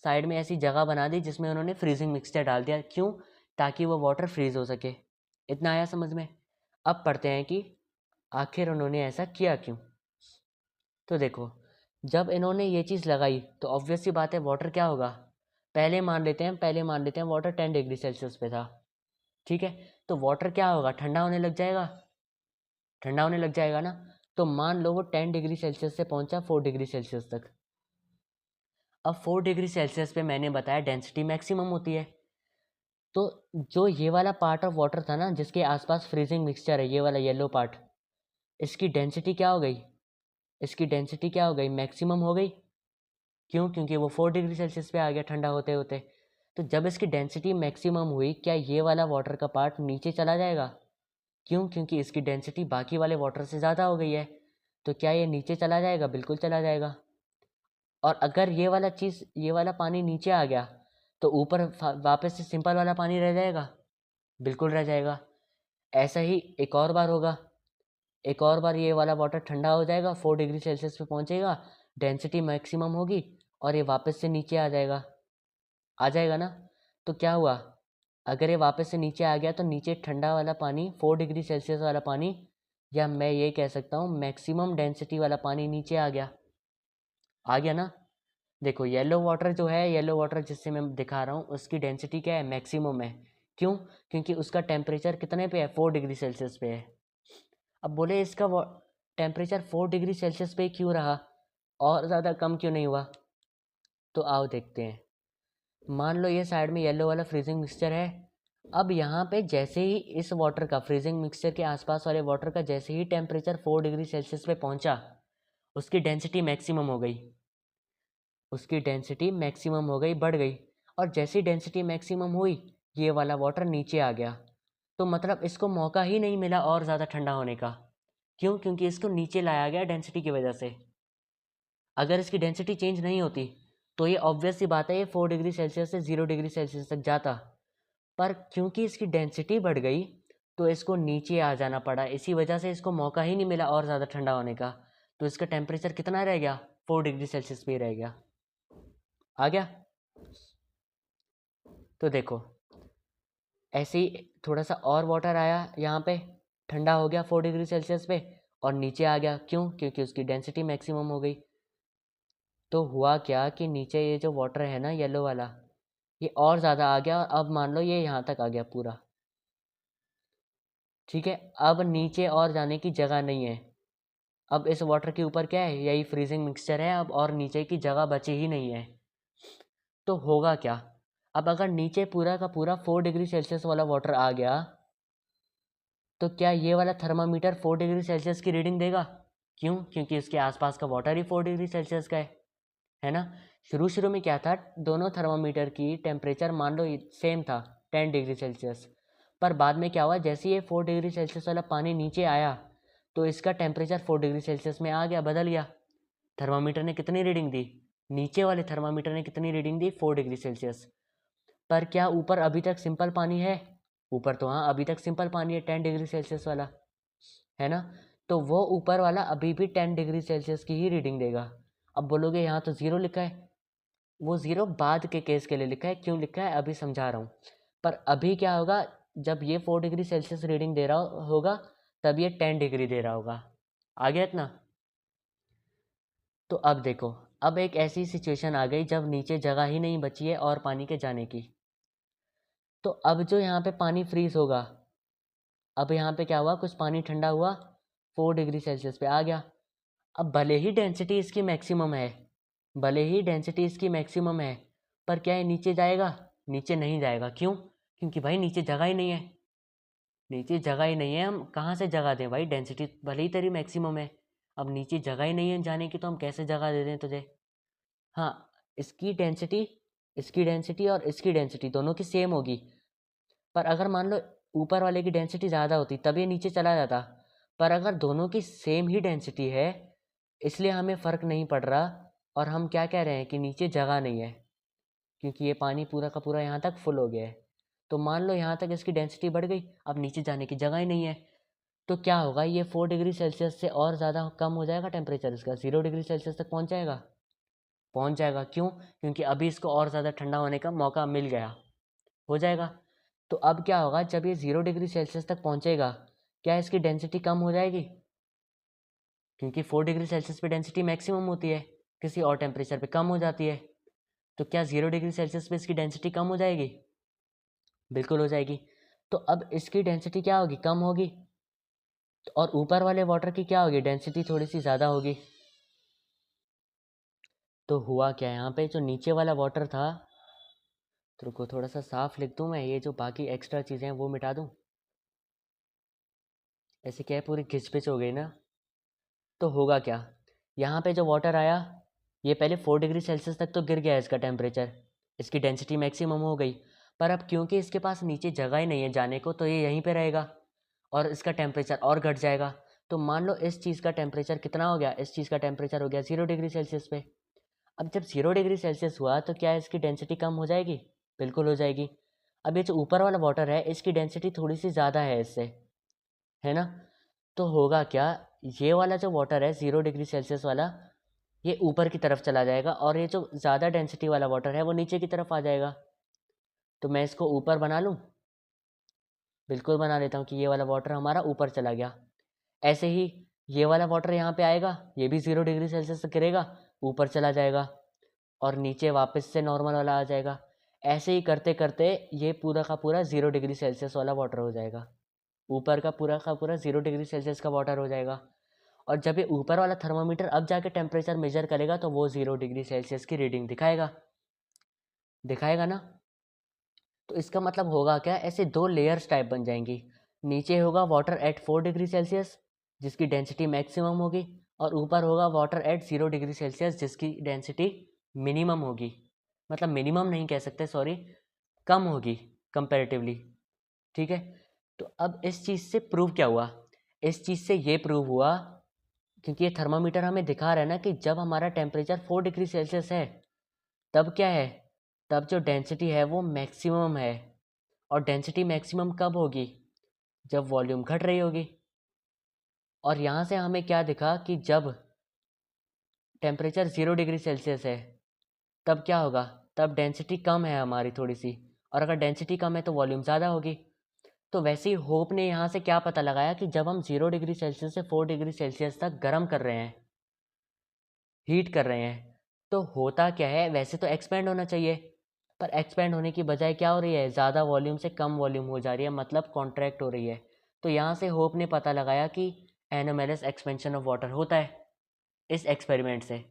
साइड में ऐसी जगह बना दी जिसमें उन्होंने फ्रीजिंग मिक्सचर डाल दिया, क्यों, ताकि वो वाटर फ्रीज़ हो सके। इतना आया समझ में। अब पढ़ते हैं कि आखिर उन्होंने ऐसा किया क्यों। तो देखो, जब इन्होंने ये चीज़ लगाई तो ऑब्वियस सी बात है वाटर क्या होगा, पहले मान लेते हैं वाटर 10 डिग्री सेल्सियस पे था, ठीक है। तो वाटर क्या होगा, ठंडा होने लग जाएगा, ठंडा होने लग जाएगा ना। तो मान लो वो 10 डिग्री सेल्सियस से पहुंचा 4 डिग्री सेल्सियस तक। अब 4 डिग्री सेल्सियस पे मैंने बताया डेंसिटी मैक्सिमम होती है। तो जो ये वाला पार्ट ऑफ वाटर था ना जिसके आसपास फ्रीजिंग मिक्सचर है, ये वाला येलो पार्ट, इसकी डेंसिटी क्या हो गई, इसकी डेंसिटी क्या हो गई, मैक्सिमम हो गई। क्यों, क्योंकि वो 4 डिग्री सेल्सियस पे आ गया ठंडा होते होते। तो जब इसकी डेंसिटी मैक्सिमम हुई, क्या ये वाला वाटर का पार्ट नीचे चला जाएगा, क्यों, क्योंकि इसकी डेंसिटी बाकी वाले वाटर से ज़्यादा हो गई है। तो क्या ये नीचे चला जाएगा, बिल्कुल चला जाएगा। और अगर ये वाला चीज़, ये वाला पानी नीचे आ गया तो ऊपर वापस से सिंपल वाला पानी रह जाएगा, बिल्कुल रह जाएगा। ऐसा ही एक और बार होगा, एक और बार ये वाला वाटर ठंडा हो जाएगा, 4 डिग्री सेल्सियस पे पहुंचेगा, डेंसिटी मैक्सिमम होगी और ये वापस से नीचे आ जाएगा, आ जाएगा ना। तो क्या हुआ, अगर ये वापस से नीचे आ गया तो नीचे ठंडा वाला पानी, 4 डिग्री सेल्सियस वाला पानी, या मैं ये कह सकता हूँ मैक्सिमम डेंसिटी वाला पानी नीचे आ गया, आ गया ना। देखो येलो वाटर जो है, येलो वाटर जिससे मैं दिखा रहा हूँ उसकी डेंसिटी क्या है, मैक्सिमम है। क्यों, क्योंकि उसका टेम्परेचर कितने पे है, 4 डिग्री सेल्सियस पे है। अब बोले इसका टेम्परेचर 4 डिग्री सेल्सियस पे क्यों रहा, और ज़्यादा कम क्यों नहीं हुआ। तो आओ देखते हैं। मान लो ये साइड में येलो वाला फ्रीजिंग मिक्सचर है। अब यहाँ पे जैसे ही इस वाटर का, फ्रीजिंग मिक्सचर के आसपास वाले वाटर का जैसे ही टेम्परेचर 4 डिग्री सेल्सियस पे पहुँचा, उसकी डेंसिटी मैक्सिमम हो गई, उसकी डेंसिटी मैक्सिमम हो गई, बढ़ गई। और जैसी डेंसिटी मैक्सिमम हुई, ये वाला वाटर नीचे आ गया। तो मतलब इसको मौका ही नहीं मिला और ज़्यादा ठंडा होने का। क्यों, क्योंकि इसको नीचे लाया गया डेंसिटी की वजह से। अगर इसकी डेंसिटी चेंज नहीं होती तो ये ऑब्वियस सी बात है, ये 4 डिग्री सेल्सियस से 0 डिग्री सेल्सियस तक जाता। पर क्योंकि इसकी डेंसिटी बढ़ गई तो इसको नीचे आ जाना पड़ा, इसी वजह से इसको मौका ही नहीं मिला और ज़्यादा ठंडा होने का। तो इसका टेम्परेचर कितना रह गया, 4 डिग्री सेल्सियस पे ही रह गया। आ गया। तो देखो, ऐसे ही थोड़ा सा और वाटर आया यहाँ पे, ठंडा हो गया 4 डिग्री सेल्सियस पे और नीचे आ गया। क्यों, क्योंकि उसकी डेंसिटी मैक्सिमम हो गई। तो हुआ क्या कि नीचे ये जो वाटर है ना येलो वाला, ये और ज़्यादा आ गया। अब मान लो ये यहाँ तक आ गया पूरा, ठीक है। अब नीचे और जाने की जगह नहीं है। अब इस वाटर के ऊपर क्या है, यही फ्रीजिंग मिक्सचर है अब, और नीचे की जगह बची ही नहीं है। तो होगा क्या, अब अगर नीचे पूरा का पूरा 4 डिग्री सेल्सियस वाला वाटर आ गया तो क्या ये वाला थर्मामीटर 4 डिग्री सेल्सियस की रीडिंग देगा। क्यों, क्योंकि उसके आसपास का वाटर ही 4 डिग्री सेल्सियस का है ना। शुरू शुरू में क्या था, दोनों थर्मामीटर की टेम्परेचर मान लो सेम था, 10 डिग्री सेल्सियस। पर बाद में क्या हुआ, जैसे ये 4 डिग्री सेल्सियस वाला पानी नीचे आया तो इसका टेम्परेचर 4 डिग्री सेल्सियस में आ गया, बदल गया। थर्मामीटर ने कितनी रीडिंग दी, नीचे वाले थर्मामीटर ने कितनी रीडिंग दी, 4 डिग्री सेल्सियस। पर क्या ऊपर अभी तक सिंपल पानी है, ऊपर तो हाँ अभी तक सिंपल पानी है 10 डिग्री सेल्सियस वाला, है ना। तो वो ऊपर वाला अभी भी 10 डिग्री सेल्सियस की ही रीडिंग देगा। अब बोलोगे यहाँ तो ज़ीरो लिखा है, वो ज़ीरो बाद के केस के लिए लिखा है, क्यों लिखा है अभी समझा रहा हूँ। पर अभी क्या होगा, जब ये 4 डिग्री सेल्सियस रीडिंग दे रहा होगा तब ये 10 डिग्री दे रहा होगा। आ गया इतना। तो अब देखो, अब एक ऐसी सिचुएशन आ गई जब नीचे जगह ही नहीं बची है और पानी के जाने की। तो अब जो यहाँ पे पानी फ्रीज होगा, अब यहाँ पे क्या हुआ, कुछ पानी ठंडा हुआ, 4 डिग्री सेल्सियस पे आ गया। अब भले ही डेंसिटी इसकी मैक्सिमम है, भले ही डेंसिटी इसकी मैक्सिमम है, पर क्या ये नीचे जाएगा, नीचे नहीं जाएगा। क्यों, क्योंकि भाई नीचे जगह ही नहीं है, नीचे जगह ही नहीं है, हम कहाँ से जगह दें भाई? डेंसिटी भले ही तेरी मैक्सिमम है, अब नीचे जगह ही नहीं है जाने की, तो हम कैसे जगह दे दें तुझे? हाँ, इसकी डेंसिटी, इसकी डेंसिटी और इसकी डेंसिटी दोनों की सेम होगी, पर अगर मान लो ऊपर वाले की डेंसिटी ज़्यादा होती तब ये नीचे चला जाता, पर अगर दोनों की सेम ही डेंसिटी है इसलिए हमें फ़र्क नहीं पड़ रहा, और हम क्या कह रहे हैं कि नीचे जगह नहीं है, क्योंकि ये पानी पूरा का पूरा यहाँ तक फुल हो गया है। तो मान लो यहाँ तक इसकी डेंसिटी बढ़ गई, अब नीचे जाने की जगह ही नहीं है, तो क्या होगा, ये 4 डिग्री सेल्सियस से और ज़्यादा कम हो जाएगा टेम्परेचर इसका, 0 डिग्री सेल्सियस तक पहुँच जाएगा। पहुँच जाएगा क्यों? क्योंकि अभी इसको और ज़्यादा ठंडा होने का मौका मिल गया, हो जाएगा। तो अब क्या होगा, जब ये 0 डिग्री सेल्सियस तक पहुँचेगा, क्या इसकी डेंसिटी कम हो जाएगी? क्योंकि 4 डिग्री सेल्सियस पे डेंसिटी मैक्सिमम होती है, किसी और टेम्परेचर पे कम हो जाती है, तो क्या 0 डिग्री सेल्सियस पे इसकी डेंसिटी कम हो जाएगी? बिल्कुल हो जाएगी। तो अब इसकी डेंसिटी क्या होगी, कम होगी, और ऊपर वाले वाटर की क्या होगी, डेंसिटी थोड़ी सी ज़्यादा होगी। तो हुआ क्या, यहाँ पे जो नीचे वाला वाटर था, तो रुको थोड़ा सा साफ लिख दूँ मैं, ये जो बाकी एक्स्ट्रा चीज़ें हैं वो मिटा दूँ, ऐसे क्या है पूरी घिच-पिच हो गई ना। तो होगा क्या, यहाँ पे जो वाटर आया ये पहले 4 डिग्री सेल्सियस तक तो गिर गया इसका टेम्परेचर, इसकी डेंसिटी मैक्सिमम हो गई, पर अब क्योंकि इसके पास नीचे जगह ही नहीं है जाने को, तो ये यहीं पे रहेगा और इसका टेम्परेचर और घट जाएगा। तो मान लो इस चीज़ का टेम्परेचर कितना हो गया, इस चीज़ का टेम्परेचर हो गया 0 डिग्री सेल्सियस पे। अब जब 0 डिग्री सेल्सियस हुआ तो क्या इसकी डेंसिटी कम हो जाएगी? बिल्कुल हो जाएगी। अब ये जो ऊपर वाला वाटर है इसकी डेंसिटी थोड़ी सी ज़्यादा है इससे, है ना? तो होगा क्या, ये वाला जो वाटर है 0 डिग्री सेल्सियस वाला, ये ऊपर की तरफ चला जाएगा, और ये जो ज़्यादा डेंसिटी वाला वाटर है वो नीचे की तरफ आ जाएगा। तो मैं इसको ऊपर बना लूँ, बिल्कुल बना लेता हूँ कि ये वाला वाटर हमारा ऊपर चला गया। ऐसे ही ये वाला वाटर यहाँ पे आएगा, ये भी 0 डिग्री सेल्सियस तक गिरेगा, ऊपर चला जाएगा, और नीचे वापस से नॉर्मल वाला आ जाएगा। ऐसे ही करते करते ये पूरा का पूरा 0 डिग्री सेल्सियस वाला वाटर हो जाएगा, ऊपर का पूरा 0 डिग्री सेल्सियस का वाटर हो जाएगा। और जब ये ऊपर वाला थर्मामीटर अब जाके टेम्परेचर मेजर करेगा तो वो 0 डिग्री सेल्सियस की रीडिंग दिखाएगा, दिखाएगा ना। तो इसका मतलब होगा क्या, ऐसे दो लेयर्स टाइप बन जाएंगी। नीचे होगा वाटर एट 4 डिग्री सेल्सियस जिसकी डेंसिटी मैक्सिमम होगी, और ऊपर होगा वाटर एट 0 डिग्री सेल्सियस जिसकी डेंसिटी मिनिमम होगी, मतलब मिनिमम नहीं कह सकते, सॉरी, कम होगी कंपैरेटिवली। ठीक है, तो अब इस चीज़ से प्रूव क्या हुआ, इस चीज़ से ये प्रूव हुआ, क्योंकि ये थर्मामीटर हमें दिखा रहा है ना कि जब हमारा टेम्परेचर 4 डिग्री सेल्सियस है तब क्या है, तब जो डेंसिटी है वो मैक्सिमम है। और डेंसिटी मैक्सिमम कब होगी, जब वॉल्यूम घट रही होगी। और यहाँ से हमें क्या दिखा कि जब टेम्परेचर 0 डिग्री सेल्सियस है तब क्या होगा, तब डेंसिटी कम है हमारी थोड़ी सी, और अगर डेंसिटी कम है तो वॉल्यूम ज़्यादा होगी। तो वैसे ही होप ने यहाँ से क्या पता लगाया कि जब हम 0 डिग्री सेल्सियस से 4 डिग्री सेल्सियस तक गर्म कर रहे हैं, हीट कर रहे हैं, तो होता क्या है, वैसे तो एक्सपेंड होना चाहिए, पर एक्सपेंड होने की बजाय क्या हो रही है, ज़्यादा वॉल्यूम से कम वॉल्यूम हो जा रही है, मतलब कॉन्ट्रैक्ट हो रही है। तो यहाँ से होप ने पता लगाया कि एनोमेलस एक्सपेंशन ऑफ वाटर होता है इस एक्सपेरिमेंट से।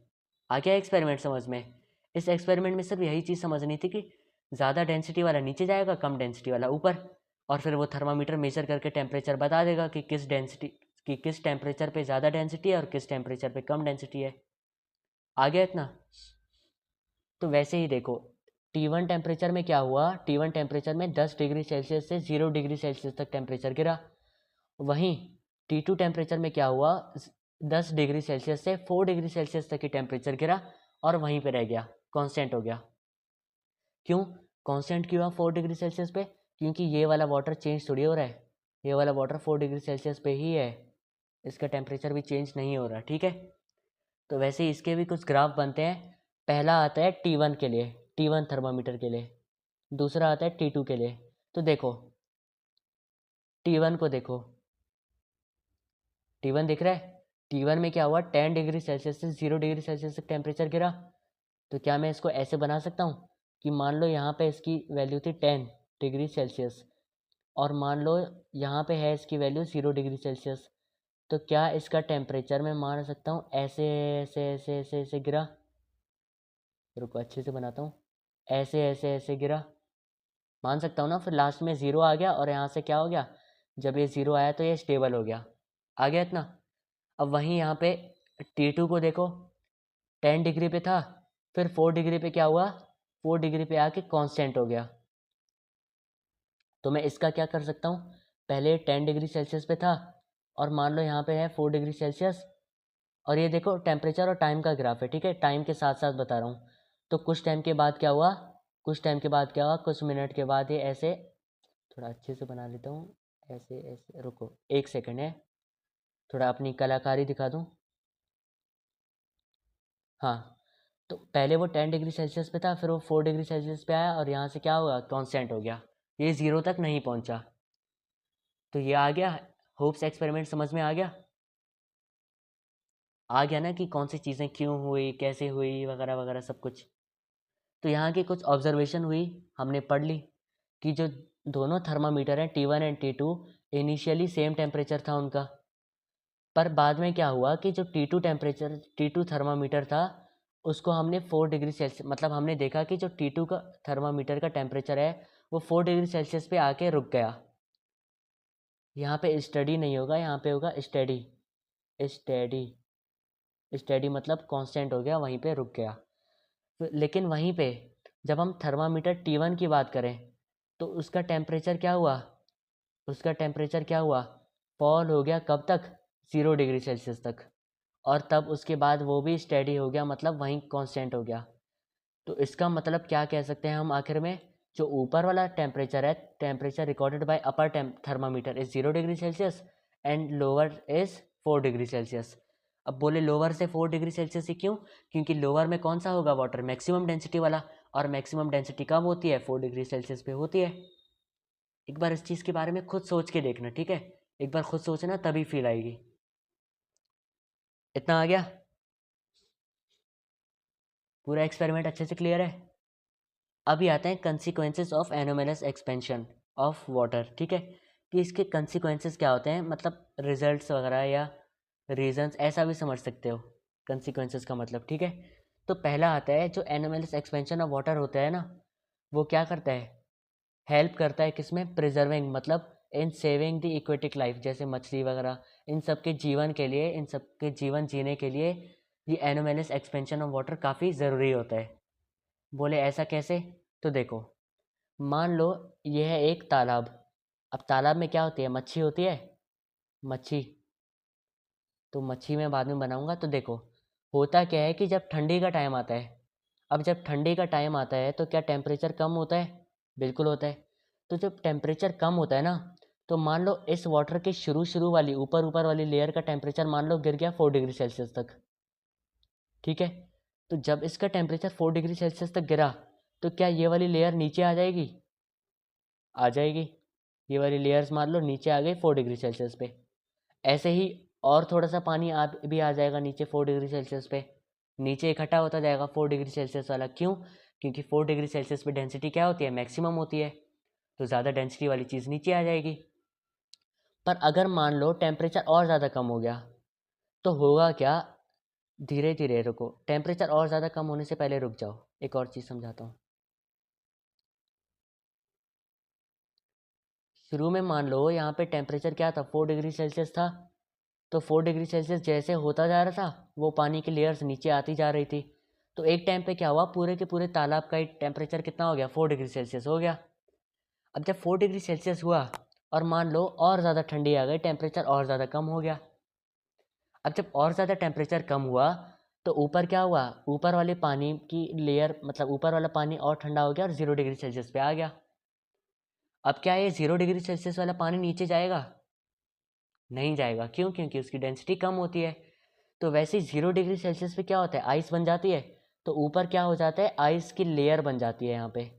आ गया एक्सपेरिमेंट समझ में? इस एक्सपेरिमेंट में सिर्फ यही चीज़ समझनी थी कि ज़्यादा डेंसिटी वाला नीचे जाएगा, कम डेंसिटी वाला ऊपर, और फिर वो थर्मामीटर मेजर करके टेम्परेचर बता देगा कि किस डेंसिटी, कि किस टेम्परेचर पे ज़्यादा डेंसिटी है और किस टेम्परेचर पे कम डेंसिटी है। आ गया इतना? तो वैसे ही देखो, T1 टेम्परेचर में क्या हुआ, T1 टेम्परेचर में 10 डिग्री सेल्सियस से 0 डिग्री सेल्सियस तक टेम्परेचर गिरा। वहीं T2 टेम्परेचर में क्या हुआ, 10 डिग्री सेल्सियस से 4 डिग्री सेल्सियस तक की टेम्परेचर गिरा और वहीं पे रह गया, कांस्टेंट हो गया। क्यों कांस्टेंट क्यों हुआ 4 डिग्री सेल्सियस पे? क्योंकि ये वाला वाटर चेंज थोड़ी हो रहा है, ये वाला वाटर 4 डिग्री सेल्सियस पे ही है, इसका टेम्परेचर भी चेंज नहीं हो रहा। ठीक है, तो वैसे ही इसके भी कुछ ग्राफ बनते हैं। पहला आता है T1 के लिए, T1 थर्मामीटर के लिए, दूसरा आता है T2 के लिए। तो देखो T1 को देखो, T1 दिख रहा है, T1 में क्या हुआ, 10 डिग्री सेल्सियस से 0 डिग्री सेल्सियस तक टेम्परेचर गिरा। तो क्या मैं इसको ऐसे बना सकता हूँ कि मान लो यहाँ पे इसकी वैल्यू थी 10 डिग्री सेल्सियस, और मान लो यहाँ पे है इसकी वैल्यू 0 डिग्री सेल्सियस, तो क्या इसका टेम्परेचर मैं मान सकता हूँ ऐसे ऐसे ऐसे ऐसे ऐसे गिरा, रुको अच्छे से बनाता हूँ, ऐसे ऐसे ऐसे गिरा, मान सकता हूँ ना। फिर लास्ट में ज़ीरो आ गया और यहाँ से क्या हो गया, जब ये 0 आया तो ये स्टेबल हो गया, आ गया इतना। अब वहीं यहाँ पे T2 को देखो, 10 डिग्री पे था, फिर 4 डिग्री पे क्या हुआ, 4 डिग्री पे आके कांस्टेंट हो गया। तो मैं इसका क्या कर सकता हूँ, पहले 10 डिग्री सेल्सियस पे था और मान लो यहाँ पे है 4 डिग्री सेल्सियस, और ये देखो टेम्परेचर और टाइम का ग्राफ है, ठीक है, टाइम के साथ साथ बता रहा हूँ। तो कुछ टाइम के बाद क्या हुआ, कुछ टाइम के बाद क्या हुआ, कुछ मिनट के बाद ये ऐसे, थोड़ा अच्छे से बना लेता हूँ, ऐसे ऐसे, रुको 1 सेकंड है, थोड़ा अपनी कलाकारी दिखा दूँ। हाँ, तो पहले वो 10 डिग्री सेल्सियस पे था, फिर वो 4 डिग्री सेल्सियस पे आया और यहाँ से क्या हुआ, कांस्टेंट हो गया, ये 0 तक नहीं पहुँचा। तो ये आ गया, होप्स एक्सपेरिमेंट समझ में आ गया ना कि कौन सी चीज़ें क्यों हुई, कैसे हुई, वगैरह वगैरह सब कुछ। तो यहाँ की कुछ ऑब्जर्वेशन हुई, हमने पढ़ ली कि जो दोनों थर्मामीटर हैं T1 and T2, initially same temperature था उनका, पर बाद में क्या हुआ कि जो T2 थर्मामीटर था, उसको हमने 4 डिग्री सेल्सियस, मतलब हमने देखा कि जो T2 का थर्मामीटर का टेम्परेचर है वो 4 डिग्री सेल्सियस पे आके रुक गया। यहाँ पे स्टडी नहीं होगा, यहाँ पे होगा स्टेडी। स्टेडी, स्टेडी मतलब कांस्टेंट हो गया, वहीं पे रुक गया। लेकिन वहीं पे जब हम थर्मामीटर T1 की बात करें तो उसका टेम्परेचर क्या हुआ, उसका टेम्परेचर क्या हुआ, फॉल हो गया, कब तक, 0 डिग्री सेल्सियस तक, और तब उसके बाद वो भी स्टेडी हो गया, मतलब वहीं कांस्टेंट हो गया। तो इसका मतलब क्या कह सकते हैं हम आखिर में, जो ऊपर वाला टेम्परेचर है, temperature recorded by upper thermometer is 0 degree Celsius and lower is 4 degree Celsius. अब बोले लोअर से 4 डिग्री सेल्सियस ही क्यों, क्योंकि लोअर में कौन सा होगा, वाटर, मैक्सिमम डेंसिटी वाला, और मैक्सिमम डेंसिटी कब होती है, 4 डिग्री सेल्सियस पे होती है। एक बार इस चीज़ के बारे में खुद सोच के देखना, ठीक है, एक बार खुद सोचना तभी फील आएगी। इतना आ गया, पूरा एक्सपेरिमेंट अच्छे से क्लियर है। अभी आते हैं consequences of anomalous expansion of water, ठीक है, कि इसके कंसिक्वेंसेस क्या होते हैं, मतलब रिजल्ट्स वगैरह या रीजंस, ऐसा भी समझ सकते हो कंसिक्वेंसेस का मतलब, ठीक है। तो पहला आता है, जो एनोमलस एक्सपेंशन ऑफ वाटर होता है ना, वो क्या करता है, हेल्प करता है किसमें, प्रिजर्विंग, मतलब इन सेविंग द एक्वेटिक लाइफ, जैसे मछली वगैरह, इन सब के जीवन के लिए, इन सब के जीवन जीने के लिए ये एनोमलस एक्सपेंशन ऑफ वाटर काफ़ी ज़रूरी होता है। बोले ऐसा कैसे, तो देखो, मान लो ये है एक तालाब, अब तालाब में क्या होती है, मच्छी होती है, मच्छी, तो मच्छी मैं बाद में बनाऊंगा। तो देखो, होता क्या है कि जब ठंडी का टाइम आता है, अब जब ठंडी का टाइम आता है तो क्या टेम्परेचर कम होता है, बिल्कुल होता है। तो जब टेम्परेचर कम होता है ना, तो मान लो इस वाटर की शुरू शुरू वाली ऊपर ऊपर वाली लेयर का टेम्परेचर मान लो गिर गया 4 डिग्री सेल्सियस तक, ठीक है। तो जब इसका टेम्परेचर 4 डिग्री सेल्सियस तक गिरा, तो क्या ये वाली लेयर नीचे आ जाएगी, आ जाएगी, ये वाली लेयर्स मान लो नीचे आ गई 4 डिग्री सेल्सियस पे। ऐसे ही और थोड़ा सा पानी भी आ जाएगा नीचे 4 डिग्री सेल्सियस पे, नीचे इकट्ठा होता जाएगा 4 डिग्री सेल्सियस वाला, क्यों, क्योंकि 4 डिग्री सेल्सियस पे डेंसिटी क्या होती है, मैक्सिमम होती है, तो ज़्यादा डेंसिटी वाली चीज़ नीचे आ जाएगी। पर अगर मान लो टेम्परेचर और ज़्यादा कम हो गया, तो होगा क्या, धीरे धीरे रुको, टेम्परेचर और ज़्यादा कम होने से पहले रुक जाओ, एक और चीज़ समझाता हूँ। शुरू में मान लो यहाँ पे टेम्परेचर क्या था, 4 डिग्री सेल्सियस था, तो 4 डिग्री सेल्सियस जैसे होता जा रहा था, वो पानी की लेयर्स नीचे आती जा रही थी। तो एक टाइम पे क्या हुआ, पूरे के पूरे तालाब का टेम्परेचर कितना हो गया, 4 डिग्री सेल्सियस हो गया। अब जब 4 डिग्री सेल्सियस हुआ और मान लो और ज़्यादा ठंडी आ गई, टेम्परेचर और ज़्यादा कम हो गया। अब जब और ज़्यादा टेम्परेचर कम हुआ, तो ऊपर क्या हुआ, ऊपर वाले पानी की लेयर, मतलब ऊपर वाला पानी और ठंडा हो गया और 0 डिग्री सेल्सियस पे आ गया। अब क्या ये 0 डिग्री सेल्सियस वाला पानी नीचे जाएगा, नहीं जाएगा, क्यों, क्योंकि उसकी डेंसिटी कम होती है। तो वैसे ही 0 डिग्री सेल्सियस पे क्या होता है, आइस बन जाती है, तो ऊपर क्या हो जाता है, आइस की लेयर बन जाती है। यहाँ पे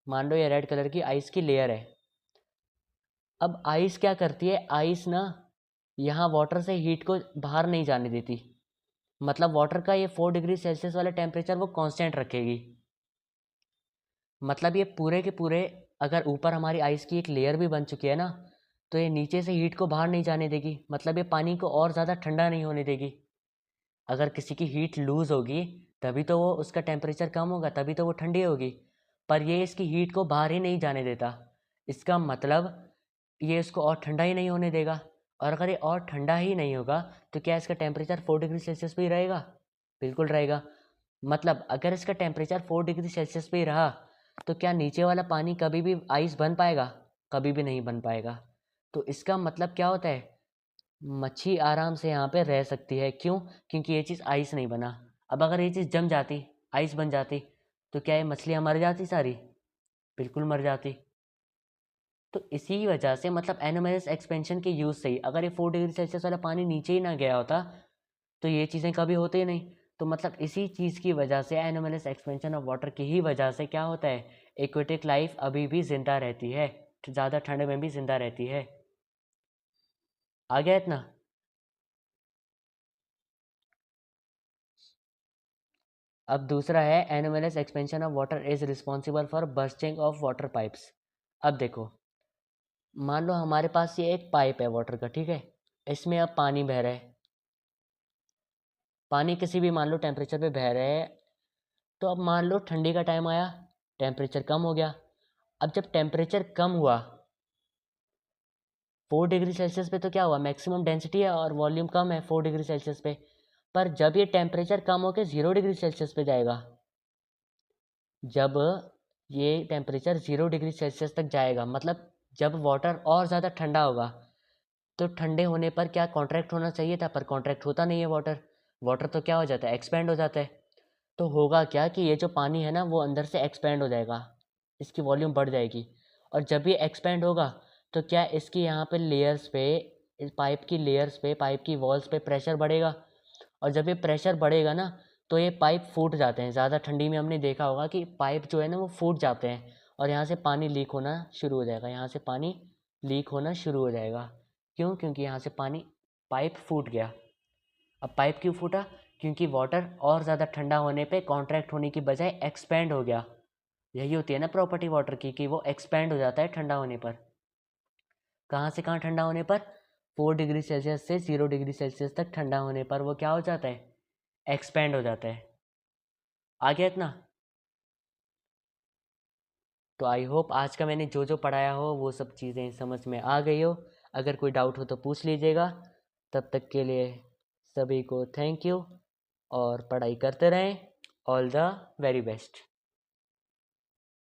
मान लो ये रेड कलर की आइस की लेयर है। अब आइस क्या करती है, आइस ना यहाँ वाटर से हीट को बाहर नहीं जाने देती, मतलब वाटर का ये 4 डिग्री सेल्सियस वाला टेम्परेचर वो कांस्टेंट रखेगी। मतलब ये पूरे के पूरे, अगर ऊपर हमारी आइस की एक लेयर भी बन चुकी है ना, तो ये नीचे से हीट को बाहर नहीं जाने देगी, मतलब ये पानी को और ज़्यादा ठंडा नहीं होने देगी। अगर किसी की हीट लूज़ होगी तभी तो वो, उसका टेम्परेचर कम होगा तभी तो वो ठंडी होगी, पर ये इसकी हीट को बाहर ही नहीं जाने देता, इसका मतलब ये इसको और ठंडा ही नहीं होने देगा। और अगर ये और ठंडा ही नहीं होगा तो क्या इसका टेम्परेचर 4 डिग्री सेल्सियस पे ही रहेगा? बिल्कुल रहेगा। मतलब अगर इसका टेम्परेचर 4 डिग्री सेल्सियस पे ही रहा तो क्या नीचे वाला पानी कभी भी आइस बन पाएगा? कभी भी नहीं बन पाएगा। तो इसका मतलब क्या होता है, मच्छी आराम से यहाँ पे रह सकती है। क्यों? क्योंकि ये चीज़ आइस नहीं बना। अब अगर ये चीज़ जम जाती, आइस बन जाती, तो क्या ये मछलियाँ मर जाती सारी? बिल्कुल मर जाती। तो इसी वजह से मतलब एनोमेलिस एक्सपेंशन के यूज़ से ही, अगर ये 4 डिग्री सेल्सियस वाला पानी नीचे ही ना गया होता तो ये चीज़ें कभी होती ही नहीं। तो मतलब इसी चीज़ की वजह से, एनोमेलिस एक्सपेंशन ऑफ वाटर की ही वजह से क्या होता है, एक्वेटिक लाइफ अभी भी ज़िंदा रहती है, ज़्यादा ठंड में भी ज़िंदा रहती है। आ गया इतना? अब दूसरा है, anomalous expansion of water is responsible for bursting of water pipes. अब देखो, मान लो हमारे पास ये एक पाइप है वाटर का, ठीक है, इसमें अब पानी बह रहा है, पानी किसी भी मान लो टेम्परेचर पे बह रहा है। तो अब मान लो ठंडी का टाइम आया, टेम्परेचर कम हो गया। अब जब टेम्परेचर कम हुआ 4 डिग्री सेल्सियस पे, तो क्या हुआ, मैक्सिमम डेंसिटी है और वॉल्यूम कम है 4 डिग्री सेल्सियस पे। पर जब ये टेम्परेचर कम होकर 0 डिग्री सेल्सियस पे जाएगा, जब ये टेम्परेचर 0 डिग्री सेल्सियस तक जाएगा, मतलब जब वाटर और ज़्यादा ठंडा होगा, तो ठंडे होने पर क्या कॉन्ट्रैक्ट होना चाहिए था, पर कॉन्ट्रैक्ट होता नहीं है वाटर। वाटर तो क्या हो जाता है, एक्सपेंड हो जाता है। तो होगा क्या कि ये जो पानी है ना वो अंदर से एक्सपेंड हो जाएगा, इसकी वॉल्यूम बढ़ जाएगी। और जब ये एक्सपेंड होगा तो क्या इसकी यहाँ पे लेयर्स पे, इस पाइप की लेयर्स पे, पाइप की वॉल्स पे प्रेशर बढ़ेगा। और जब ये प्रेशर बढ़ेगा ना तो ये पाइप फूट जाते हैं। ज़्यादा ठंडी में हमने देखा होगा कि पाइप जो है ना वो फूट जाते हैं और यहाँ से पानी लीक होना शुरू हो जाएगा, यहाँ से पानी लीक होना शुरू हो जाएगा। क्यों? क्योंकि यहाँ से पानी, पाइप फूट गया। अब पाइप क्यों फूटा? क्योंकि वाटर और ज़्यादा ठंडा होने पे कॉन्ट्रैक्ट होने की बजाय एक्सपेंड हो गया। यही होती है ना प्रॉपर्टी वाटर की, कि वो एक्सपेंड हो जाता है ठंडा होने पर। कहाँ से कहाँ ठंडा होने पर? 4 डिग्री सेल्सियस से 0 डिग्री सेल्सियस तक ठंडा होने पर वो क्या हो जाता है, एक्सपेंड हो जाता है। आ गया इतना? तो आई होप आज का मैंने जो जो पढ़ाया हो वो सब चीज़ें समझ में आ गई हो। अगर कोई डाउट हो तो पूछ लीजिएगा। तब तक के लिए सभी को थैंक यू, और पढ़ाई करते रहें। All the very best.